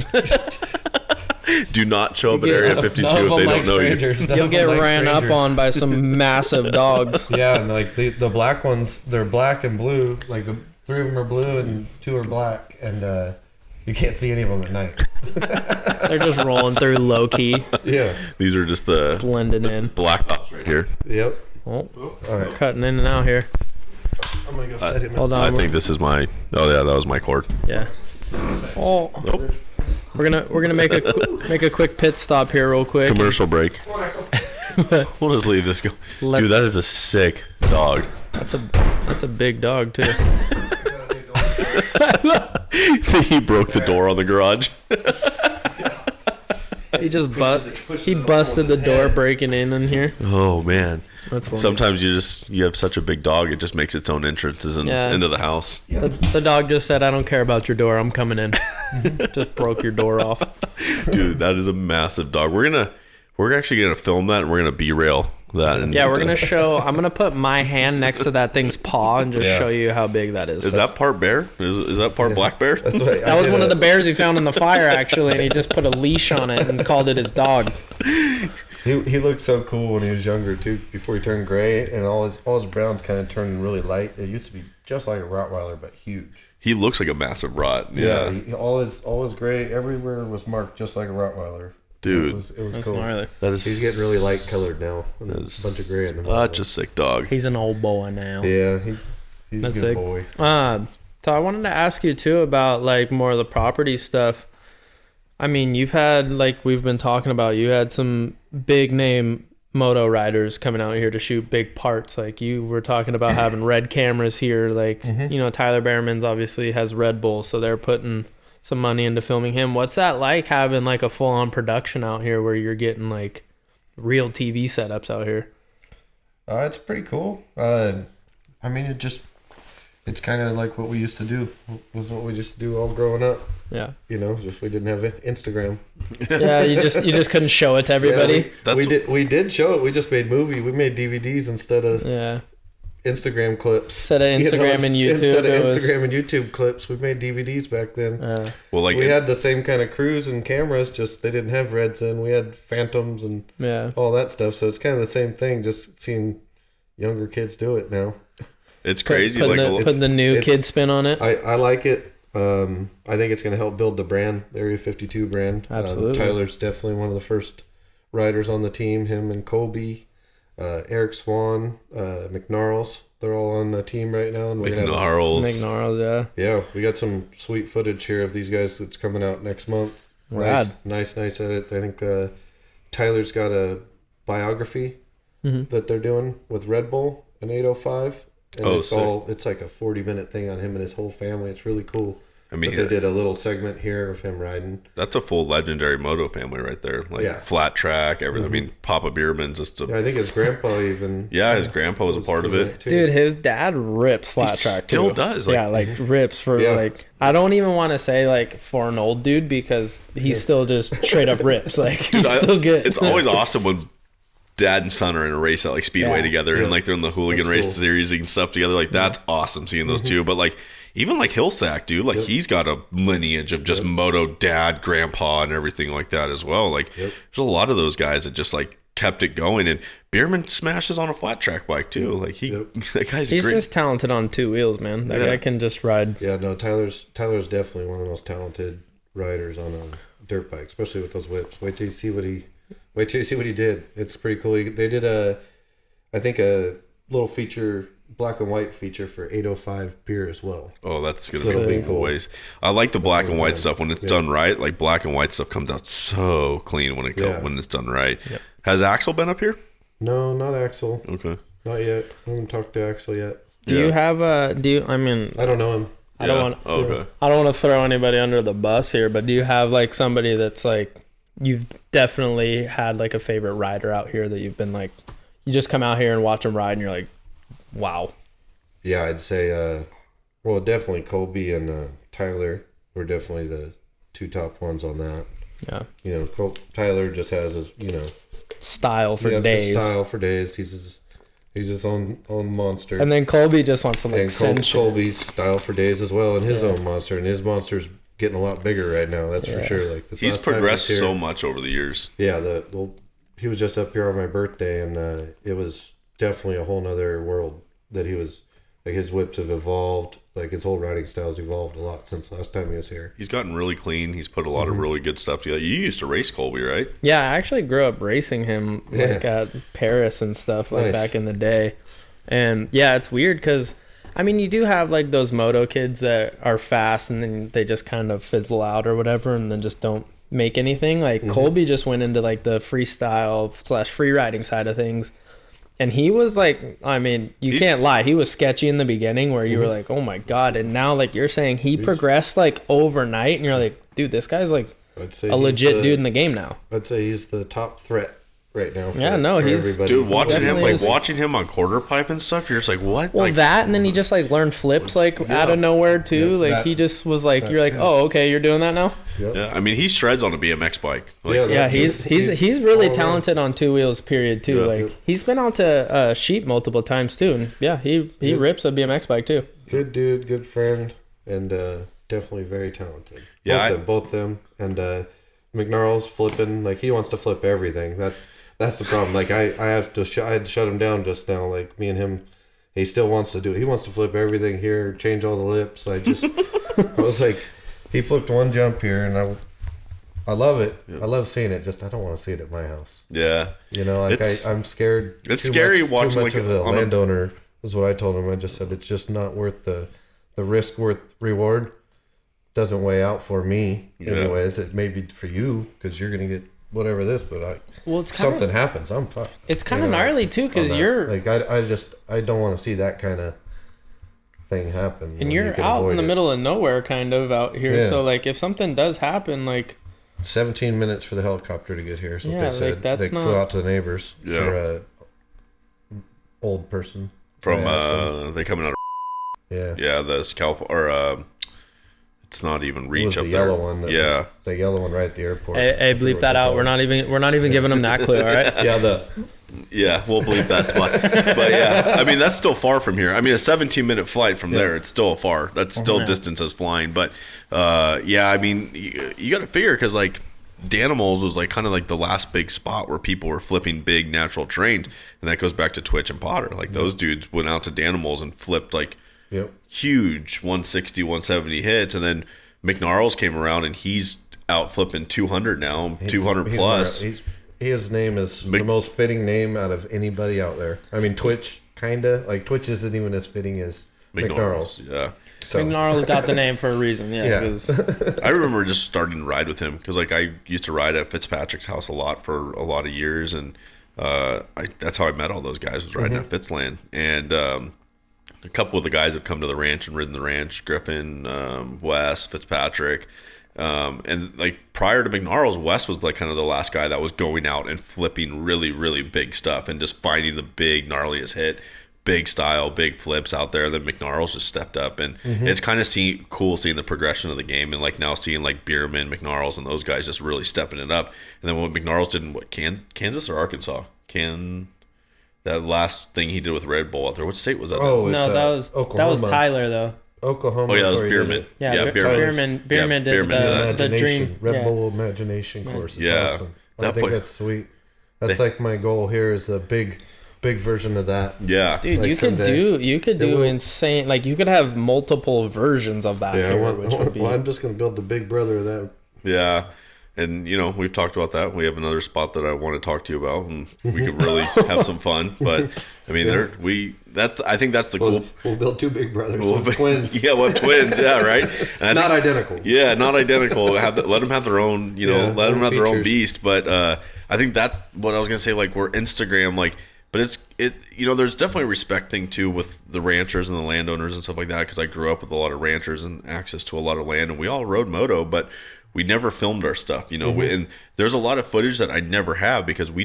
Do not show up at Area 52 if None of they them don't like know you. strangers. None You'll of get them like ran up strangers. on by some massive dogs. Yeah, and like the black ones, they're black and blue. Like the 3 of them are blue and 2 are black, and you can't see any of them at night. They're just rolling through low key, Yeah. These are just the blending in. black dots right here. Yep. Oh, All right. cutting in and out here. I'm gonna go set him. Hold on. I think this is my... Oh, yeah, that was my cord. Yeah. Oh, Nope. we're gonna make a quick pit stop here, real quick. Commercial break. We'll just leave this go. Dude, that is a sick dog. That's a big dog too. He broke the door on the garage. He just busted the door breaking in here. Oh man, that's funny. Sometimes you have such a big dog, it just makes its own entrances into the house. The dog just said, "I don't care about your door. I'm coming in." Just broke your door off. Dude, that is a massive dog. We're actually gonna film that and we're gonna B-rail that. And we're gonna show. I'm gonna put my hand next to that thing's paw and just show you how big that is. Is that part bear? Is that part black bear? That's what that was one of the bears he found in the fire, actually, and he just put a leash on it and called it his dog. He looked so cool when he was younger too. Before he turned gray, and all his browns kind of turned really light. It used to be just like a Rottweiler, but huge. He looks like a massive rot. Yeah. All his gray everywhere was marked just like a Rottweiler. Dude, it was cool. Gnarly. He's getting really light colored now. A bunch of gray in the such a sick dog. He's an old boy now. Yeah, he's a good sick. boy. So I wanted to ask you too about like more of the property stuff. I mean, you've had, like we've been talking about, you had some big name moto riders coming out here to shoot big parts. Like you were talking about having red cameras here. Like, Tyler Behrman's obviously has Red Bull, so they're putting some money into filming him. What's that like, having like a full on production out here where you're getting like real TV setups out here? It's pretty cool. I mean, it's kind of like what we used to do. Was what we used to do all growing up. Yeah. Just we didn't have Instagram. Yeah, you just couldn't show it to everybody. We did show it. We just made movie. We made DVDs instead of Instagram clips. Instead of Instagram and YouTube. Instead of Instagram and YouTube clips, we made DVDs back then. Well, like we had the same kind of crews and cameras, just they didn't have Reds in. We had Phantoms and all that stuff. So it's kind of the same thing, just seeing younger kids do it now. It's crazy. Putting the new kid spin on it. I like it. I think it's going to help build the brand, the Area 52 brand. Absolutely. Tyler's definitely one of the first riders on the team. Him and Colby, Eric Swan, McNarls. They're all on the team right now. And McNarls, yeah. Yeah, we got some sweet footage here of these guys that's coming out next month. Rad. Nice edit. I think Tyler's got a biography that they're doing with Red Bull in 805. And it's like a 40-minute thing on him and his whole family. It's really cool. I mean, they did a little segment here of him riding. That's a full legendary moto family right there. Flat track, everything. I mean, Papa Bierman's just I think his grandpa even. His grandpa was a part of it. Dude, his dad rips flat track still too. Does. Rips for I don't even want to say like for an old dude because he still just straight up rips. Like he's still good. It's always awesome when dad and son are in a race at like Speedway together and like they're in the hooligan race series and stuff together. Like that's awesome seeing those two. But like even like Hillsack, dude, like he's got a lineage of just moto dad, grandpa, and everything like that as well. Like there's a lot of those guys that just like kept it going. And Bierman smashes on a flat track bike too. Like that guy's he's great. just talented on two wheels, man. That guy can just ride. Yeah, no, Tyler's definitely one of the most talented riders on a dirt bike, especially with those whips. Wait till you see what he did. It's pretty cool. They did I think a little feature, black and white feature for 805 beer as well. Oh, that's going to be cool ways. I like the black and white stuff when it's done right. Like black and white stuff comes out so clean when it's done right. Yep. Has Axel been up here? No, not Axel. Okay. Not yet. I haven't talked to Axel yet. Do you have I don't know him. I don't want to throw anybody under the bus here, but do you have like somebody that's like you've definitely had like a favorite rider out here that you've been like, you just come out here and watch them ride and you're like, wow. Yeah, I'd say, definitely Colby and Tyler were definitely the two top ones on that. Yeah. Tyler just has his, style for days. He's his own monster. And then Colby just wants to like send shit. Colby's style for days as well, and his own monster, and his monster's getting a lot bigger right now. That's for sure. Like he's progressed so much over the years. Yeah, he was just up here on my birthday, and it was definitely a whole nother world that he was. Like his whips have evolved. Like his whole riding style's evolved a lot since last time he was here. He's gotten really clean. He's put a lot of really good stuff together. You used to race Colby, right? Yeah, I actually grew up racing him like at Paris and stuff like back in the day. And yeah, it's weird because I mean you do have like those moto kids that are fast and then they just kind of fizzle out or whatever and then just don't make anything. Like Colby just went into like the freestyle / free riding side of things. And he was like, I mean, you can't lie. He was sketchy in the beginning where you were like, oh my God. And now, like you're saying, he progressed like overnight. And you're like, dude, this guy's like a legit dude in the game now. I'd say he's the top threat right now. He's everybody. Dude, watching him on quarter pipe and stuff, you're just like, what? Well, like, that, and then he just like learned flips like out of nowhere too. Like he just was like, you're like, oh, okay, you're doing that now. Yep. Yeah, I mean, he shreds on a BMX bike. Like, he's really talented on two wheels. Period too. Yeah. Like he's been out to sheep multiple times too, and he rips a BMX bike too. Good dude, good friend, and definitely very talented. Yeah, both them, and McNarls flipping like he wants to flip everything. That's the problem. Like I had to shut him down just now. Like me and him, he still wants to do it. He wants to flip everything here, change all the lips. I was like, he flipped one jump here, and I love it. Yeah. I love seeing it. Just I don't want to see it at my house. Yeah, you know, like I'm scared. It's scary watching too much like of a landowner. Is what I told him. I just said it's just not worth the risk worth reward. Doesn't weigh out for me, anyways. It may be for you because you're gonna get whatever this, but something happens, I'm fucked. It's kind of gnarly too because you're like I don't want to see that kind of thing happen. And you're out in the middle of nowhere, kind of out here. Yeah. So like if something does happen, like 17 minutes for the helicopter to get here. So they said like they flew out to the neighbors for a old person from they coming out of yeah that's California or it's not even Reach up the there. Yellow one. The yellow one right at the airport. Hey, bleep that out. We're not even giving them that clue. All right. Yeah, we'll bleep that spot. But yeah, I mean that's still far from here. I mean a 17-minute flight from there. It's still far. That's still distance as flying. But yeah, I mean you got to figure because like Danimals was like kind of like the last big spot where people were flipping big natural terrain, and that goes back to Twitch and Potter. Like those dudes went out to Danimals and flipped like. Huge 160, 170 hits, and then McNarls came around and he's out flipping 200 now, 200 plus. His name is the most fitting name out of anybody out there. I mean, Twitch kinda like Twitch isn't even as fitting as McNarls. Yeah, so. McNarls got the name for a reason. Yeah. I remember just starting to ride with him because like I used to ride at Fitzpatrick's house a lot for a lot of years, and that's how I met all those guys was riding at Fitzland, and a couple of the guys have come to the ranch and ridden the ranch, Griffin, Wes, Fitzpatrick. And like prior to McNarls, Wes was like kind of the last guy that was going out and flipping really, really big stuff and just finding the big, gnarliest hit, big style, big flips out there. Then McNarls just stepped up. And it's kind of cool seeing the progression of the game and like now seeing like Bierman, McNarls, and those guys just really stepping it up. And then what McNarls did in Kansas or Arkansas? That last thing he did with Red Bull out there. What state was that? Oh, no, that was Tyler though. Oklahoma. Oh yeah, that was Bierman. Bierman did the Dream Red Bull Imagination course. It's awesome. I think that's sweet. That's like my goal here is a big version of that. Yeah, dude, like you could do insane. Like you could have multiple versions of that. Yeah, I'm just gonna build the big brother of that. Yeah. And, you know, we've talked about that. We have another spot that I want to talk to you about, and we could really have some fun. But, I mean, I think that's the cool. We'll build two big brothers. Twins. Yeah, well, twins. Yeah, right. And not identical. Yeah, not identical. Let them have their own, let them have their own beast. But I think that's what I was going to say. Like, we're Instagram, like, but there's definitely a respect thing, too, with the ranchers and the landowners and stuff like that, because I grew up with a lot of ranchers and access to a lot of land, and we all rode moto, but we never filmed our stuff, and there's a lot of footage that I never have because we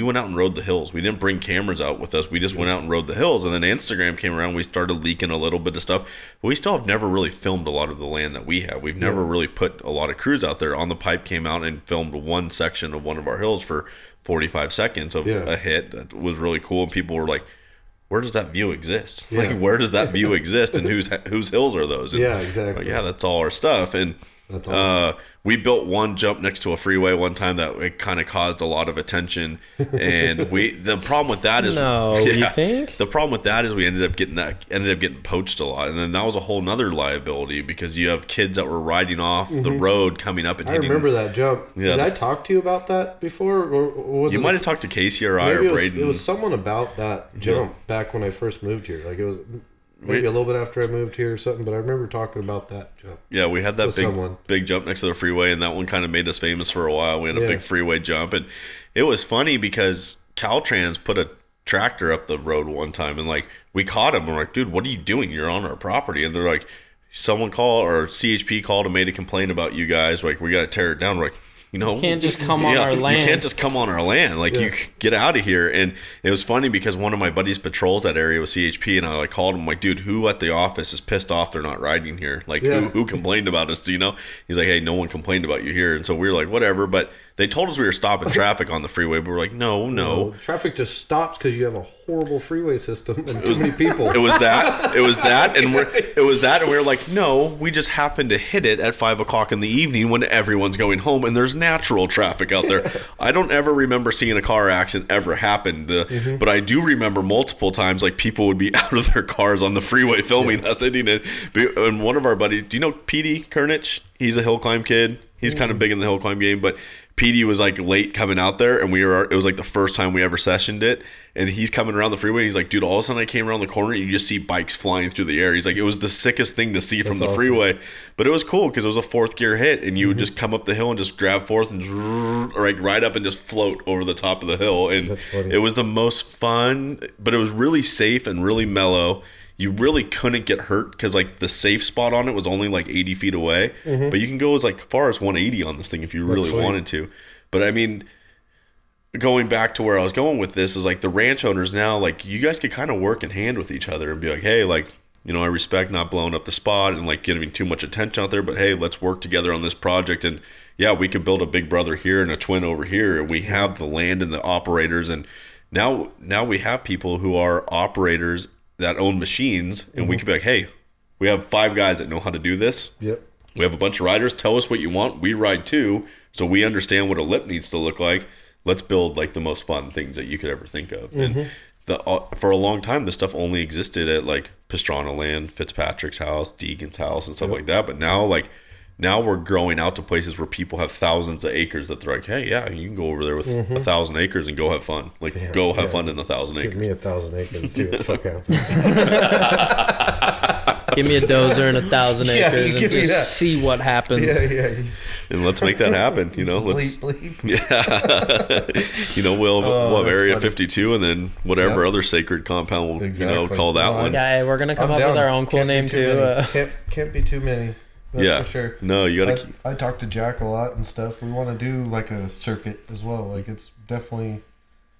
went out and rode the hills. We didn't bring cameras out with us. We just went out and rode the hills, and then Instagram came around. We started leaking a little bit of stuff, but we still have never really filmed a lot of the land that we have. We've never really put a lot of crews out there. On the Pipe came out and filmed one section of one of our hills for 45 seconds of a hit. That was really cool, and people were like, where does that view exist? Yeah. Like, where does that view exist, and whose hills are those? And exactly. Like, that's all our stuff, and that's awesome. We built one jump next to a freeway one time that it kind of caused a lot of attention, and the problem with that is you think the problem with that is we ended up getting poached a lot, and then that was a whole nother liability because you have kids that were riding off the road coming up and hitting. I remember that jump. Yeah. Did I talk to you about that before, or was you might have talked to Casey or I or Braden? It was someone about that jump back when I first moved here. Like it was. Maybe a little bit after I moved here or something, but I remember talking about that jump. Yeah, we had that big jump next to the freeway, and that one kind of made us famous for a while. We had a big freeway jump, and it was funny because Caltrans put a tractor up the road one time, and like we caught him. We're like, dude, what are you doing? You're on our property. And they're like, someone called, or CHP called and made a complaint about you guys. Like, we got to tear it down. We're like, you can't just come on our land. You can't just come on our land. Like, you get out of here. And it was funny because one of my buddies patrols that area with CHP, and I like called him, like, dude, who at the office is pissed off they're not riding here? Like, who complained about us? He's like, hey, no one complained about you here. And so we were like, whatever. But they told us we were stopping traffic on the freeway, but we're like, no. Traffic just stops because you have a horrible freeway system and too many people. It was that, and we were like, no, we just happened to hit it at 5 o'clock in the evening when everyone's going home and there's natural traffic out there. I don't ever remember seeing a car accident ever happen, but I do remember multiple times like people would be out of their cars on the freeway filming us hitting it. And one of our buddies, do you know Petey Kernich? He's a hill climb kid. He's kind of big in the hill climb game, but PD was like late coming out there, and it was like the first time we ever sessioned it, and he's coming around the freeway, and he's like, dude, all of a sudden I came around the corner and you just see bikes flying through the air. He's like, it was the sickest thing to see from the freeway, but it was cool because it was a fourth gear hit, and you would just come up the hill and just grab fourth and like ride up and just float over the top of the hill, and it was the most fun, but it was really safe and really mellow. You really couldn't get hurt because like the safe spot on it was only like 80 feet away, but you can go as like far as 180 on this thing if you really wanted to. But I mean, going back to where I was going with this is like the ranch owners now, like you guys could kind of work in hand with each other and be like, hey, like, you know, I respect not blowing up the spot and like giving too much attention out there, but hey, let's work together on this project. And yeah, we could build a big brother here and a twin over here, and we have the land and the operators, and now we have people who are operators that own machines, and we could be like, hey, we have 5 guys that know how to do this. Yep. We have a bunch of riders. Tell us what you want. We ride too, so we understand what a lip needs to look like. Let's build like the most fun things that you could ever think of. And for a long time, this stuff only existed at like Pastrana Land, Fitzpatrick's house, Deegan's house, and stuff like that. But now, now we're growing out to places where people have thousands of acres that they're like, hey, yeah, you can go over there with 1,000 acres and go have fun. Like, go have fun in 1,000 acres. Give me 1,000 acres and see what the fuck happens. Give me a dozer and 1,000 acres and just see what happens. Yeah. And let's make that happen, you know. Let's bleep. Yeah. You know, we'll have Area 52 and then whatever other sacred compound we'll call that one. Yeah, we're going to come up with our own cool name too. Can't be too many. That's for sure. No, you gotta. I talk to Jack a lot and stuff. We want to do like a circuit as well. Like, it's definitely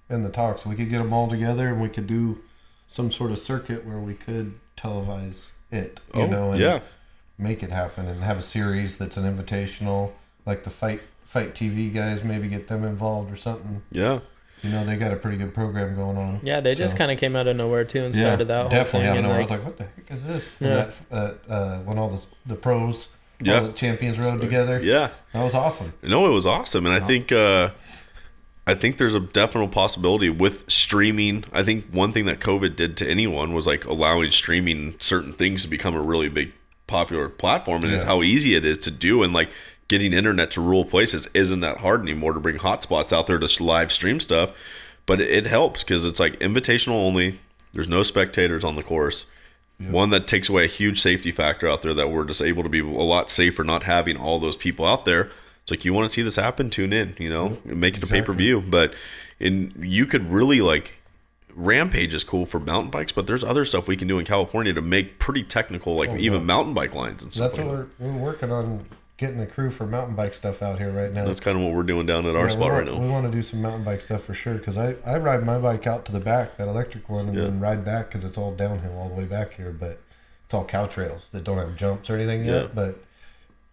in the talks. We could get them all together and we could do some sort of circuit where we could televise it, you know, and make it happen and have a series that's an invitational, like the fight TV guys. Maybe get them involved or something. Yeah. You know, they got a pretty good program going on. Yeah, they just kind of came out of nowhere too and started that whole definitely thing. Out of nowhere. I was like, what the heck is this? Yeah. When all the pros, all the champions rode together. Yeah, that was awesome. No, it was awesome, and I think there's a definite possibility with streaming. I think one thing that COVID did to anyone was like allowing streaming certain things to become a really big popular platform, and it's how easy it is to do, and like getting internet to rural places isn't that hard anymore to bring hotspots out there to live stream stuff. But it helps because it's like invitational only. There's no spectators on the course. One that takes away a huge safety factor out there that we're just able to be a lot safer not having all those people out there. It's like, you want to see this happen, tune in, you know, make it a pay-per-view. But you could really like, Rampage is cool for mountain bikes, but there's other stuff we can do in California to make pretty technical, like even mountain bike lines and stuff. That's what we're working on, getting a crew for mountain bike stuff out here right now. That's kind of what we're doing down at our spot right now. We want to do some mountain bike stuff for sure, because I ride my bike out to the back, that electric one, and then ride back because it's all downhill all the way back here, but it's all cow trails that don't have jumps or anything yet. But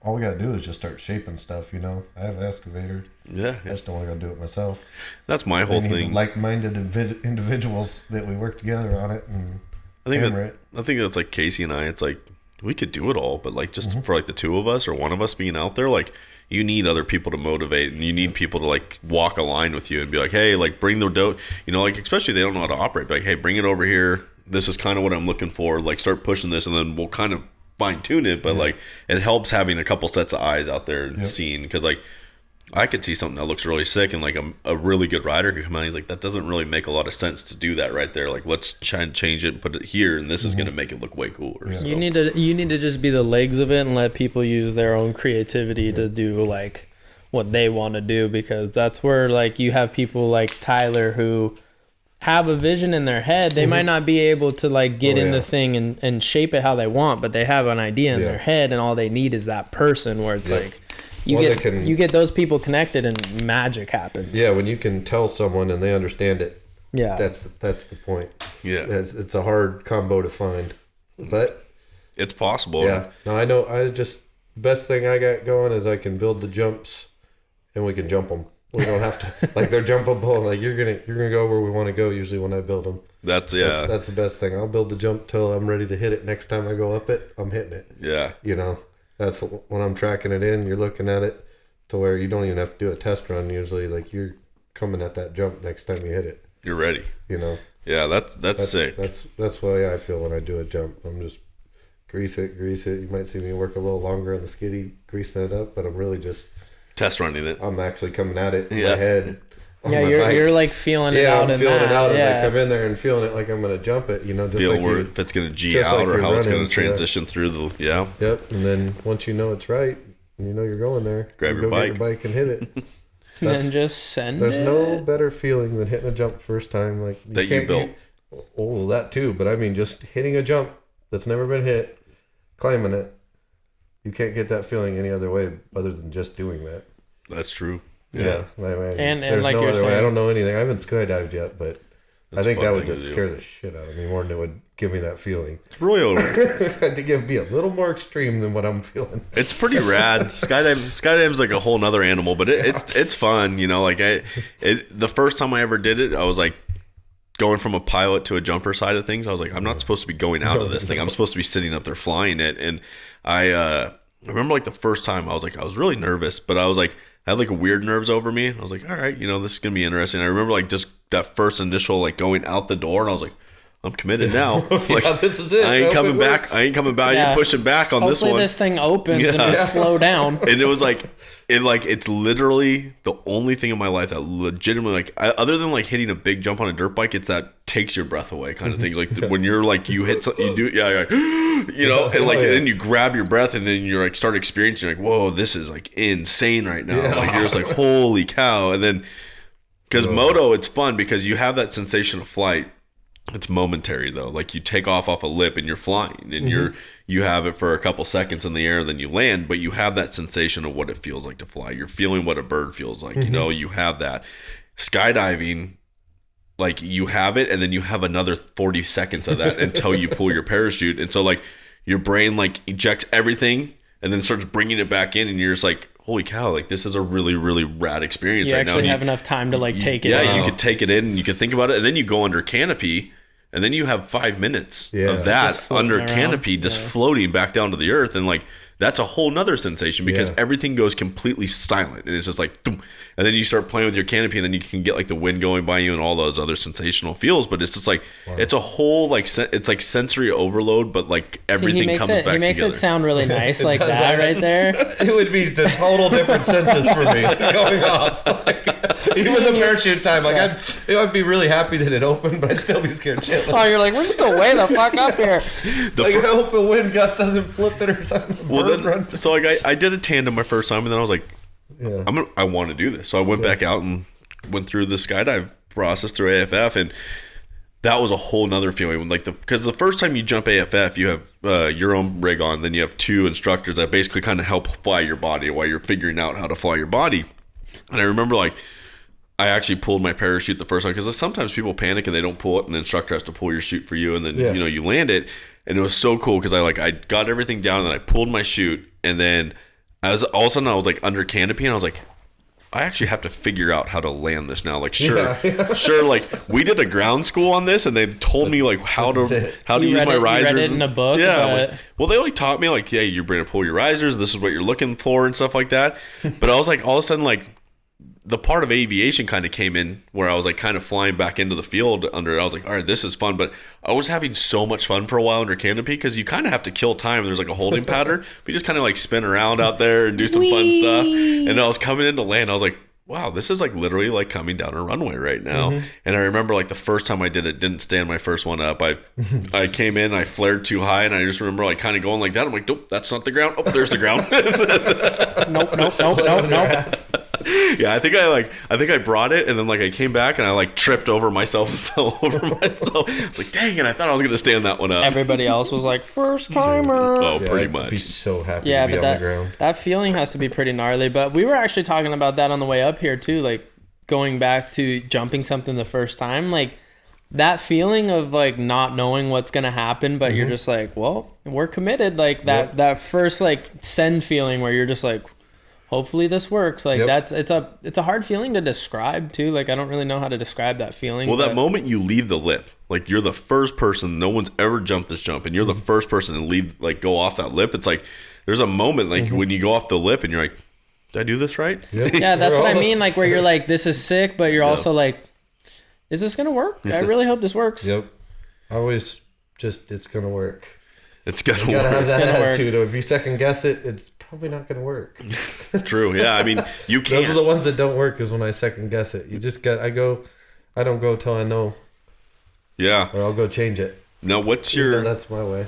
all we got to do is just start shaping stuff, you know. I have an excavator. I just don't want to go do it myself. That's my whole thing. Like-minded individuals that we work together on it and I think that's like Casey and I. It's like, we could do it all, but like just for like the two of us or one of us being out there, like you need other people to motivate, and you need people to like walk a line with you and be like, hey, like bring the dough, you know, like especially if they don't know how to operate, like, hey, bring it over here. This is kind of what I'm looking for. Like start pushing this, and then we'll kind of fine tune it. But like it helps having a couple sets of eyes out there and seeing, because like I could see something that looks really sick, and like a really good rider could come out and he's like, that doesn't really make a lot of sense to do that right there. Like, let's try and change it and put it here, and this is going to make it look way cooler. So. You need to just be the legs of it and let people use their own creativity to do like what they want to do, because that's where like you have people like Tyler who have a vision in their head. They might not be able to like get in the thing and shape it how they want, but they have an idea in their head, and all they need is that person where it's like you get those people connected and magic happens. Yeah, when you can tell someone and they understand it. Yeah. That's the point. Yeah. It's a hard combo to find. But it's possible. Yeah. No, I know. Best thing I got going is I can build the jumps and we can jump them. We don't have to like they're jumpable. Like you're gonna go where we want to go. Usually when I build them, that's the best thing. I'll build the jump till I'm ready to hit it. Next time I go up it, I'm hitting it. Yeah, that's when I'm tracking it in. You're looking at it to where you don't even have to do a test run. Usually, like you're coming at that jump next time you hit it. You're ready. Yeah, that's sick. That's why I feel when I do a jump. I'm just grease it. You might see me work a little longer on the skiddy, greasing it up, but I'm really just test running it. I'm actually coming at it in my head. Yeah, you're like feeling it out. I'm feeling it out as I come in there and feeling it like I'm going to jump it. Just feeling like if it's going to G out or how it's going to transition through the Yep, and then once you know it's right, you're going there. Grab your bike. Get your bike and hit it. And then just send There's no better feeling than hitting a jump first time. Like you built. That too, but I mean just hitting a jump that's never been hit, climbing it. You can't get that feeling any other way other than just doing that. That's true. Yeah. And there's like no you're other saying, way. I don't know anything. I haven't skydived yet, but I think that would just do. scare the shit out of me more than it would give me that feeling. It's really I think it'd be a little more extreme than what I'm feeling. It's pretty rad. Skydiving's like a whole nother animal, but it's fun. Like the first time I ever did it, I was like going from a pilot to a jumper side of things. I was like, I'm not supposed to be going out of this thing. I'm supposed to be sitting up there flying it. And I remember like the first time I was really nervous, but I was like, I had like weird nerves over me. I was like, all right, this is going to be interesting. I remember like just that first initial like going out the door, and I was like, I'm committed now. Like, this is it. I ain't coming back. You're pushing back on this one. Hopefully this thing opens and just slow down. And it was like, it's literally the only thing in my life that legitimately other than like hitting a big jump on a dirt bike, it's that takes your breath away kind of thing. Like when you're like, you hit something, you do, you're like, and like, and then you grab your breath and then you're like, start experiencing like, whoa, this is like insane right now. Yeah. Like you're just like, holy cow. And then, because moto, it's fun because you have that sensation of flight. It's momentary though. Like you take off a lip and you're flying and you have it for a couple seconds in the air and then you land, but you have that sensation of what it feels like to fly. You're feeling what a bird feels like, you have that. Skydiving, like you have it and then you have another 40 seconds of that until you pull your parachute. And so like your brain like ejects everything and then starts bringing it back in and you're just like, holy cow, like this is a really, really rad experience right now. You actually have enough time to like take it in. Yeah, you could take it in and you could think about it and then you go under canopy and then you have 5 minutes of that under canopy just floating back down to the earth. And like, that's a whole nother sensation because everything goes completely silent and it's just like, and then you start playing with your canopy and then you can get like the wind going by you and all those other sensational feels. But it's just like, it's a whole like, it's like sensory overload, but like everything comes back together. He makes it sound really nice like that right there. It would be the total different senses for me going off. Like, even the parachute time, like I'd be really happy that it opened, but I'd still be scared shitless. Oh, you're like, we're just way the fuck up here. I hope a wind gust doesn't flip it or something. Well, so like I did a tandem my first time, and then I was like, I want to do this. So I went back out and went through the skydive process through AFF, and that was a whole nother feeling. Like because the first time you jump AFF, you have your own rig on, then you have 2 instructors that basically kind of help fly your body while you're figuring out how to fly your body. And I remember like I actually pulled my parachute the first time because sometimes people panic and they don't pull it, and the instructor has to pull your chute for you, and then you land it. And it was so cool because I got everything down and then I pulled my chute, and then all of a sudden I was like under canopy and I was like, I actually have to figure out how to land this now. Like sure, like we did a ground school on this and they told me like how to use my risers. You read it in a book. Yeah. Well, they like taught me like, yeah, you're going to pull your risers. This is what you're looking for and stuff like that. But I was like, all of a sudden, like the part of aviation kind of came in where I was like kind of flying back into the field under it. I was like, all right, this is fun. But I was having so much fun for a while under canopy because you kind of have to kill time. There's like a holding pattern. But you just kind of like spin around out there and do some fun stuff. And I was coming into land. I was like, wow, this is like literally like coming down a runway right now. And I remember like the first time I did it, didn't stand my first one up. I came in, I flared too high, and I just remember like kind of going like that. I'm like, nope, that's not the ground. Oh, there's the ground. Nope. Yeah, I think I brought it, and then like I came back and I like tripped over myself and fell over myself. It's like, dang it, I thought I was gonna stand that one up. Everybody else was like, first timer. Oh, Yeah, pretty I'd much. be so happy Yeah, to be but on the ground. that feeling has to be pretty gnarly. But we were actually talking about that on the way up here too, like going back to jumping something the first time, like that feeling of like not knowing what's gonna happen, but you're just like, well, we're committed. Like that first like send feeling where you're just like, hopefully this works. Like it's a hard feeling to describe too. Like I don't really know how to describe that feeling. Well, that moment you leave the lip, like you're the first person, no one's ever jumped this jump, and you're the first person to leave, like go off that lip. It's like there's a moment like when you go off the lip and you're like, did I do this right? Yep. Yeah, that's what I mean. Like where you're like, this is sick, but you're also like, is this gonna work? I really hope this works. Yep. I always just, it's gonna work. It's gonna You gotta have work. that gonna work. attitude. Or if you second guess it, it's probably not gonna work. True. Yeah. I mean, you Those are can't. the ones that don't work. Is when I second guess it. You just got. I don't go till I know, Yeah. or I'll go change it. Now, what's your That's my way.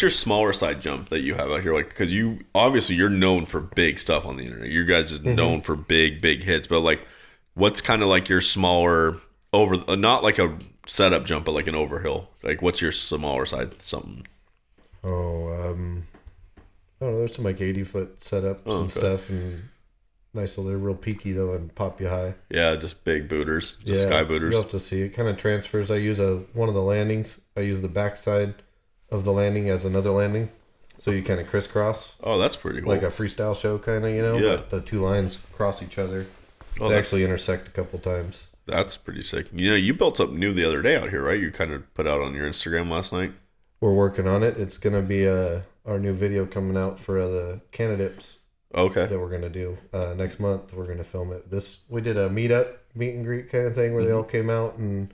smaller side jump that you have out here? Like, because you obviously you're known for big stuff on the internet. You guys is known for big hits. But like, what's kind of like your smaller not like a setup jump, but like an overhill? Like, what's your smaller side something? Oh, I don't know. There's some like 80-foot setups and stuff, and nice. So they're real peaky though, and pop you high. Yeah, just big booters, just sky booters. You'll have to see. It kind of transfers. I use one of the landings. I use the backside of the landing as another landing, so you kind of crisscross Oh, that's pretty cool. like a freestyle show, kind of. Yeah. But the two lines cross each other. Oh, They that- actually intersect a couple times. That's pretty sick. You built something new the other day out here, right? You kind of put out on your Instagram last night. We're working on it. It's gonna be our new video coming out for the candidates Okay. that we're gonna do next month. We're gonna film it. We did a meet and greet kind of thing where they all came out and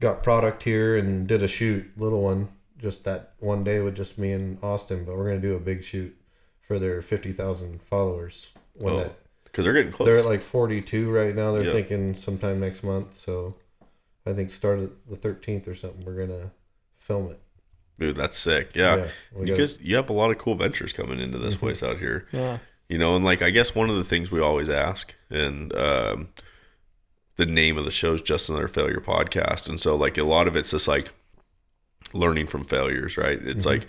got product here and did a shoot, little one, just that one day with just me and Austin. But we're gonna do a big shoot for their 50,000 followers. Because they're getting close. They're at like 42 right now. They're Yep. thinking sometime next month. So I think start at the 13th or something. We're gonna film it. Dude, that's sick. Yeah. we You got- guys, you have a lot of cool ventures coming into this place out here. Yeah. And like I guess one of the things we always ask, and the name of the show is Just Another Failure Podcast, and so like a lot of it's just like learning from failures, right? It's like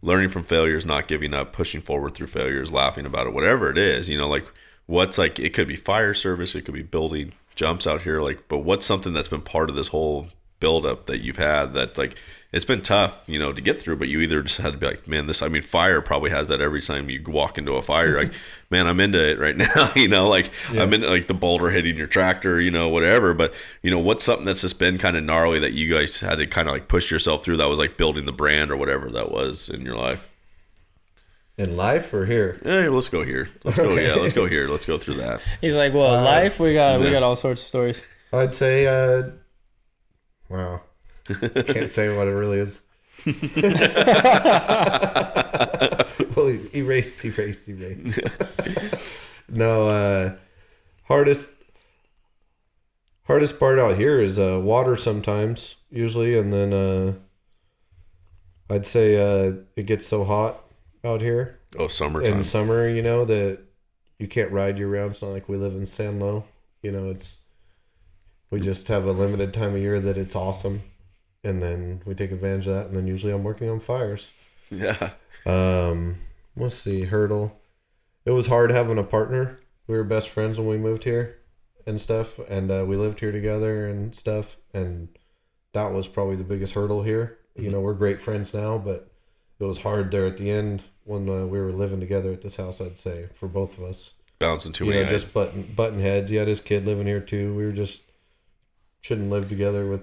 learning from failures, not giving up, pushing forward through failures, laughing about it, whatever it is. Like what's like it could be fire service, it could be building jumps out here, like, but what's something that's been part of this whole buildup that you've had that like it's been tough, to get through, but you either just had to be like, man, fire probably has that every time you walk into a fire. Like, man, I'm into it right now, I'm into like the boulder hitting your tractor, whatever. But, what's something that's just been kind of gnarly that you guys had to kind of like push yourself through that was like building the brand or whatever that was in your life? In life or here? Hey, let's go here. Let's go. Yeah, let's go here. Let's go through that. He's like, well, life, we got all sorts of stories. I'd say, wow. Can't say what it really is. Well, erase. No, hardest part out here is water sometimes, usually, and then I'd say it gets so hot out here Oh, summertime. in summer, that you can't ride year round. It's not like we live in San Lo. We just have a limited time of year that it's awesome. And then we take advantage of that, and then usually I'm working on fires. Yeah. Let's see, hurdle. It was hard having a partner. We were best friends when we moved here and stuff, and we lived here together and stuff, and that was probably the biggest hurdle here. We're great friends now, but it was hard there at the end when we were living together at this house, I'd say, for both of us. Bouncing too many. Just button heads. He had his kid living here too. We were just shouldn't live together with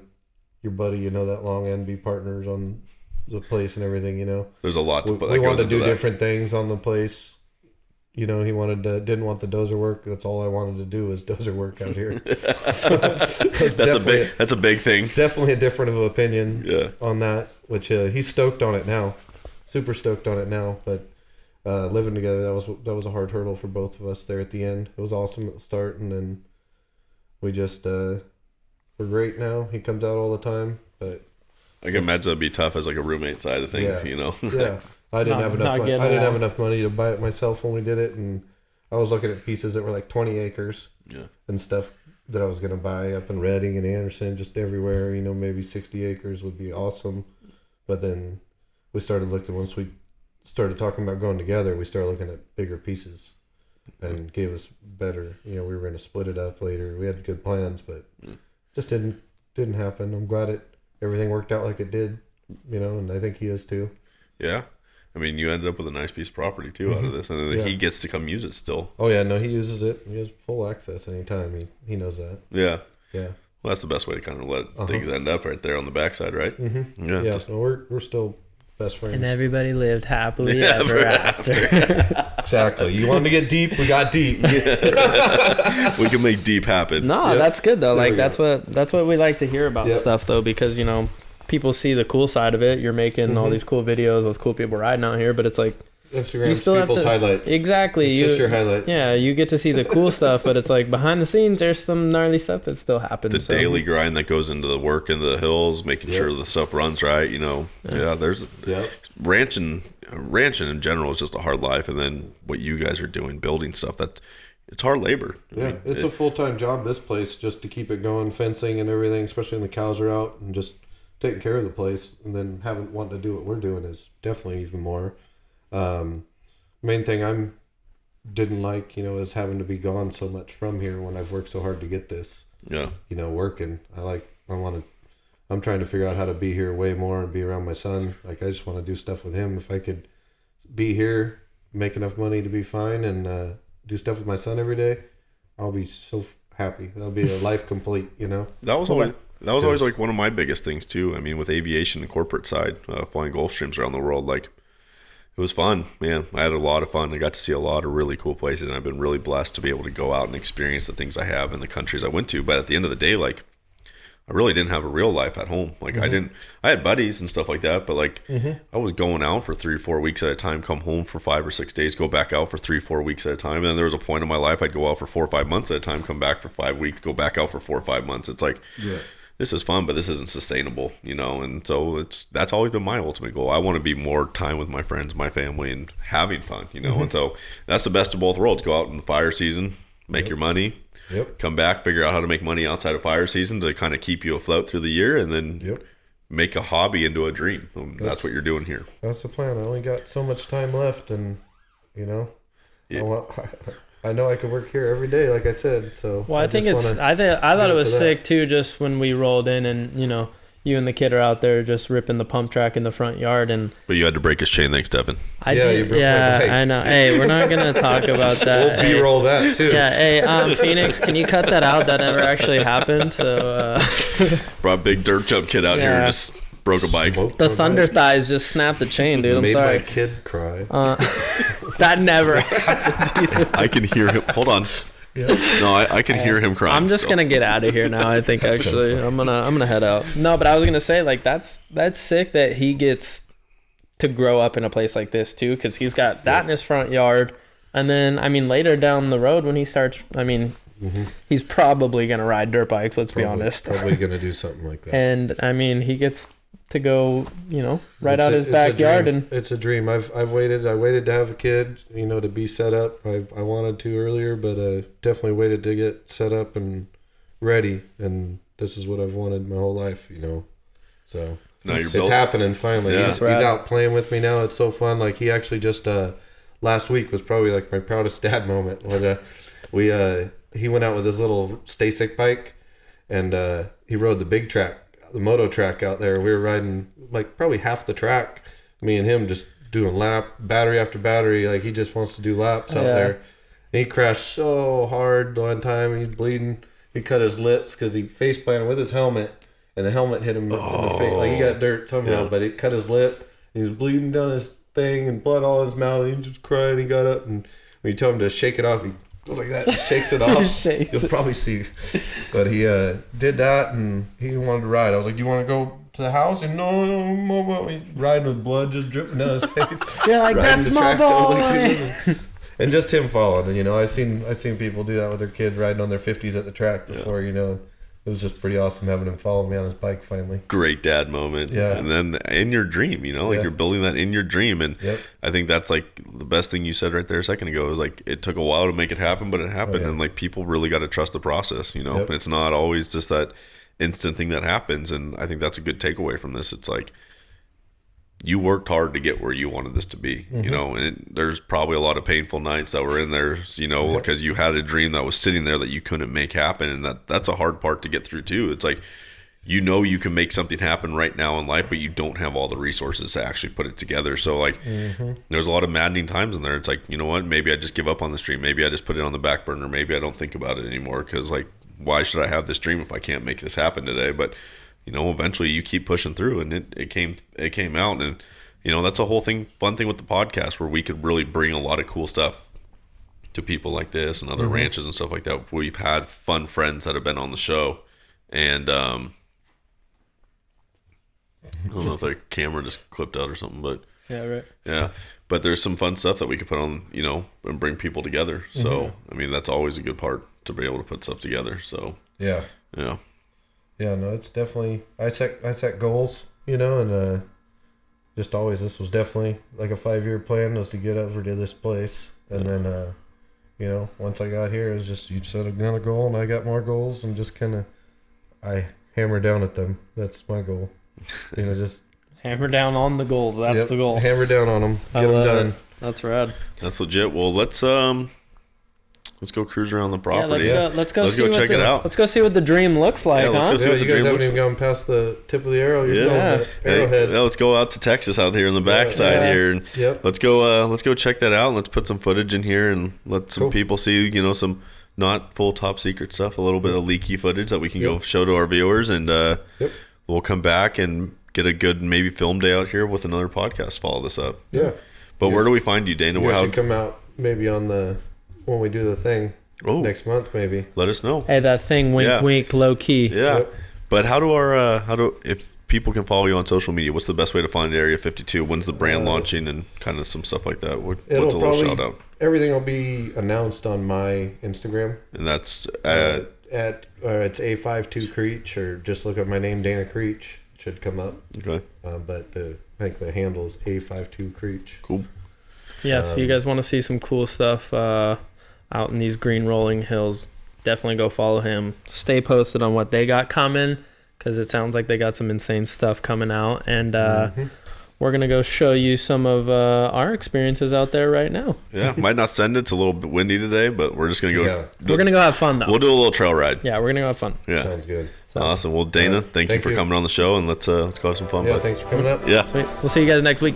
your buddy, that long and be partners on the place and everything, There's a lot to put. We wanted to do different things on the place. He didn't want the dozer work. That's all I wanted to do was dozer work out here. So that's a big thing. Definitely a different of opinion Yeah. on that, which he's stoked on it now. Super stoked on it now, but living together, that was a hard hurdle for both of us there at the end. It was awesome at the start, and then we just we're great now. He comes out all the time, but I can imagine that'd be tough as like a roommate side of things, Yeah. I didn't Not- have enough. not I getting didn't have along. enough money to buy it myself when we did it, and I was looking at pieces that were like 20 acres and stuff that I was going to buy up in Redding and Anderson, just everywhere. You know, maybe 60 acres would be awesome. But then we started looking, once we started talking about going together, we started looking at bigger pieces and gave us better, you know, we were going to split it up later. We had good plans, but just didn't happen. I'm glad everything worked out like it did, you know, and I think he is too. Yeah. I mean, you ended up with a nice piece of property too out of this, and then he gets to come use it still. Oh yeah, no, he uses it. He has full access anytime. He knows that. Yeah. Yeah. Well, that's the best way to kind of let things end up right there on the backside, right? Mm-hmm. Yeah. So we're still best friends. And everybody lived happily ever after. Exactly. You wanted to get deep, we got deep. We can make deep happen. No, that's good though. Like that's what we like to hear about stuff though, because you know people see the cool side of it. You're making all these cool videos with cool people riding out here, but it's like Instagram, you still people's highlights. Exactly. It's just your highlights. Yeah, you get to see the cool stuff, but it's like behind the scenes, there's some gnarly stuff that still happens. The daily grind that goes into the work into the hills, making sure the stuff runs right. You know, there's ranching in general is just a hard life, and then what you guys are doing, building stuff, it's hard labor. I mean, it's a full-time job. This place, just to keep it going, fencing and everything, especially when the cows are out, and just taking care of the place, and then wanting to do what we're doing is definitely even more. Main thing didn't like, you know, is having to be gone so much from here when I've worked so hard to get this. Yeah. You know, working. I'm trying to figure out how to be here way more and be around my son. Like, I just want to do stuff with him. If I could be here, make enough money to be fine, and do stuff with my son every day, I'll be so happy. That'll be a life complete, you know? That was always like one of my biggest things too. I mean, with aviation and corporate side, flying Gulfstreams around the world, like, it was fun, man. I had a lot of fun. I got to see a lot of really cool places, and I've been really blessed to be able to go out and experience the things I have in the countries I went to. But at the end of the day, like, I really didn't have a real life at home. Like, I had buddies and stuff like that, but like, I was going out for 3 or 4 weeks at a time, come home for 5 or 6 days, go back out for 3 or 4 weeks at a time. And then there was a point in my life I'd go out for 4 or 5 months at a time, come back for 5 weeks, go back out for 4 or 5 months. It's like, this is fun, but this isn't sustainable, you know? And so that's always been my ultimate goal. I want to be more time with my friends, my family, and having fun, you know? And so that's the best of both worlds. Go out in the fire season, make your money, come back, figure out how to make money outside of fire season to kind of keep you afloat through the year, and then make a hobby into a dream. That's what you're doing here. That's the plan. I only got so much time left, and, you know, I know I could work here every day, like I said. So I thought it was sick too. Just when we rolled in, and you know, you and the kid are out there just ripping the pump track in the front yard, and but you had to break his chain links, Devin. I know. Hey, we're not gonna talk about that. We'll B-roll that too. Yeah. Hey, Phoenix, can you cut that out? That never actually happened. So brought big dirt jump kid out here and just broke a bike. The thunder thighs just snapped the chain, dude. I'm sorry. Made my kid cry. That never happened either. I can hear him. Hold on. No, I can hear him crying. I'm just gonna get out of here now. I think actually I'm gonna head out. No, but I was gonna say, like, that's sick that he gets to grow up in a place like this too, because he's got that in his front yard, and then I mean later down the road when he starts, I mean. He's probably gonna ride dirt bikes. Let's be honest. Probably gonna do something like that. And I mean, he gets to go, you know, right out his backyard, and it's a dream. I waited to have a kid, you know, to be set up. I wanted to earlier, but definitely waited to get set up and ready. And this is what I've wanted my whole life, you know. So now it's happening finally. Yeah. He's out playing with me now. It's so fun. Like, he actually just last week was probably like my proudest dad moment. When he went out with his little stay sick bike, and he rode the big track, the moto track out there. We were riding like probably half the track, me and him just doing battery after battery. Like, he just wants to do laps out there. And he crashed so hard one time, he's bleeding. He cut his lips because he face planted with his helmet, and the helmet hit him in the face. Like, he got dirt somehow, but it cut his lip. He was bleeding down his thing and blood all in his mouth. He just cried. He got up, and when you told him to shake it off, he goes like that, shakes it off. You'll probably see. But he did that, and he wanted to ride. I was like, do you want to go to the house? And no, he's riding with blood just dripping down his face. You're like, that's my boy. And just him following. And, you know, I've seen people do that with their kid riding on their 50s at the track before, you know. it was just pretty awesome having him follow me on his bike finally. Great dad moment. Yeah. And then in your dream, like you're building that in your dream. And Yep. I think that's like the best thing you said right there a second ago is like, it took a while to make it happen, but it happened. yeah. And like people really got to trust the process, Yep. It's not always just that instant thing that happens. And I think that's a good takeaway from this. It's like, you worked hard to get where you wanted this to be, and there's probably a lot of painful nights that were in there, because you had a dream that was sitting there that you couldn't make happen. And that's a hard part to get through too. It's like, you can make something happen right now in life, but you don't have all the resources to actually put it together. So like, there's a lot of maddening times in there. It's like, you know what, maybe I just give up on this dream. Maybe I just put it on the back burner. Maybe I don't think about it anymore. Cause like, why should I have this dream if I can't make this happen today? But eventually you keep pushing through, and it came out. And, that's a whole fun thing with the podcast, where we could really bring a lot of cool stuff to people like this and other ranches and stuff like that. We've had fun friends that have been on the show, and, I don't know if the camera just clipped out or something, but Yeah, right. yeah, but there's some fun stuff that we could put on, and bring people together. So, I mean, that's always a good part, to be able to put stuff together. So, Yeah. yeah. Yeah, no, it's definitely, I set goals, and just always, this was definitely like a 5-year plan, was to get over to this place. And then, once I got here, it was just, you set another goal, and I got more goals, and just kind of, I hammer down at them. That's my goal. Just Hammer down on the goals. That's the goal. Hammer down on them. Get them done. That's rad. That's legit. Well, let's go cruise around the property. Yeah, let's go see check it out. Let's go see what the dream looks like, Yeah, let's huh? go see what You the guys dream haven't looks even gone past the tip of the arrow. You're Yeah. still on the arrowhead. Yeah, let's go out to Texas out here on the backside here, and Yep. let's go check that out, and let's put some footage in here, and let some Cool. people see, some not full top secret stuff, a little bit of leaky footage that we can go show to our viewers, and we'll come back and get a good maybe film day out here with another podcast. Follow this up. Yeah. But where do we find you, Dana? You How, should come out maybe when we do the thing next month, maybe. let us know. Hey, that thing, wink, Yeah. wink, low key. Yeah. Yep. But if people can follow you on social media, what's the best way to find Area 52? When's the brand launching, and kind of some stuff like that? What's a little shout out? Everything will be announced on my Instagram. And that's It's A52 Creech, or just look up my name, Dana Creech. It should come up. okay. But I think the handle is A52 Creech. Cool. Yeah, if you guys want to see some cool stuff out in these green rolling hills, definitely go follow him. Stay posted on what they got coming, because it sounds like they got some insane stuff coming out. And we're going to go show you some of our experiences out there right now. Yeah, might not send it. It's a little bit windy today, but we're just going to go. Yeah. We're going to go have fun, though. We'll do a little trail ride. Yeah, we're going to go have fun. Yeah. Sounds good. Awesome. Well, Dana, thank you for coming on the show, and let's go have some fun. Yeah, bud. thanks for coming up. Yeah. Sweet. We'll see you guys next week.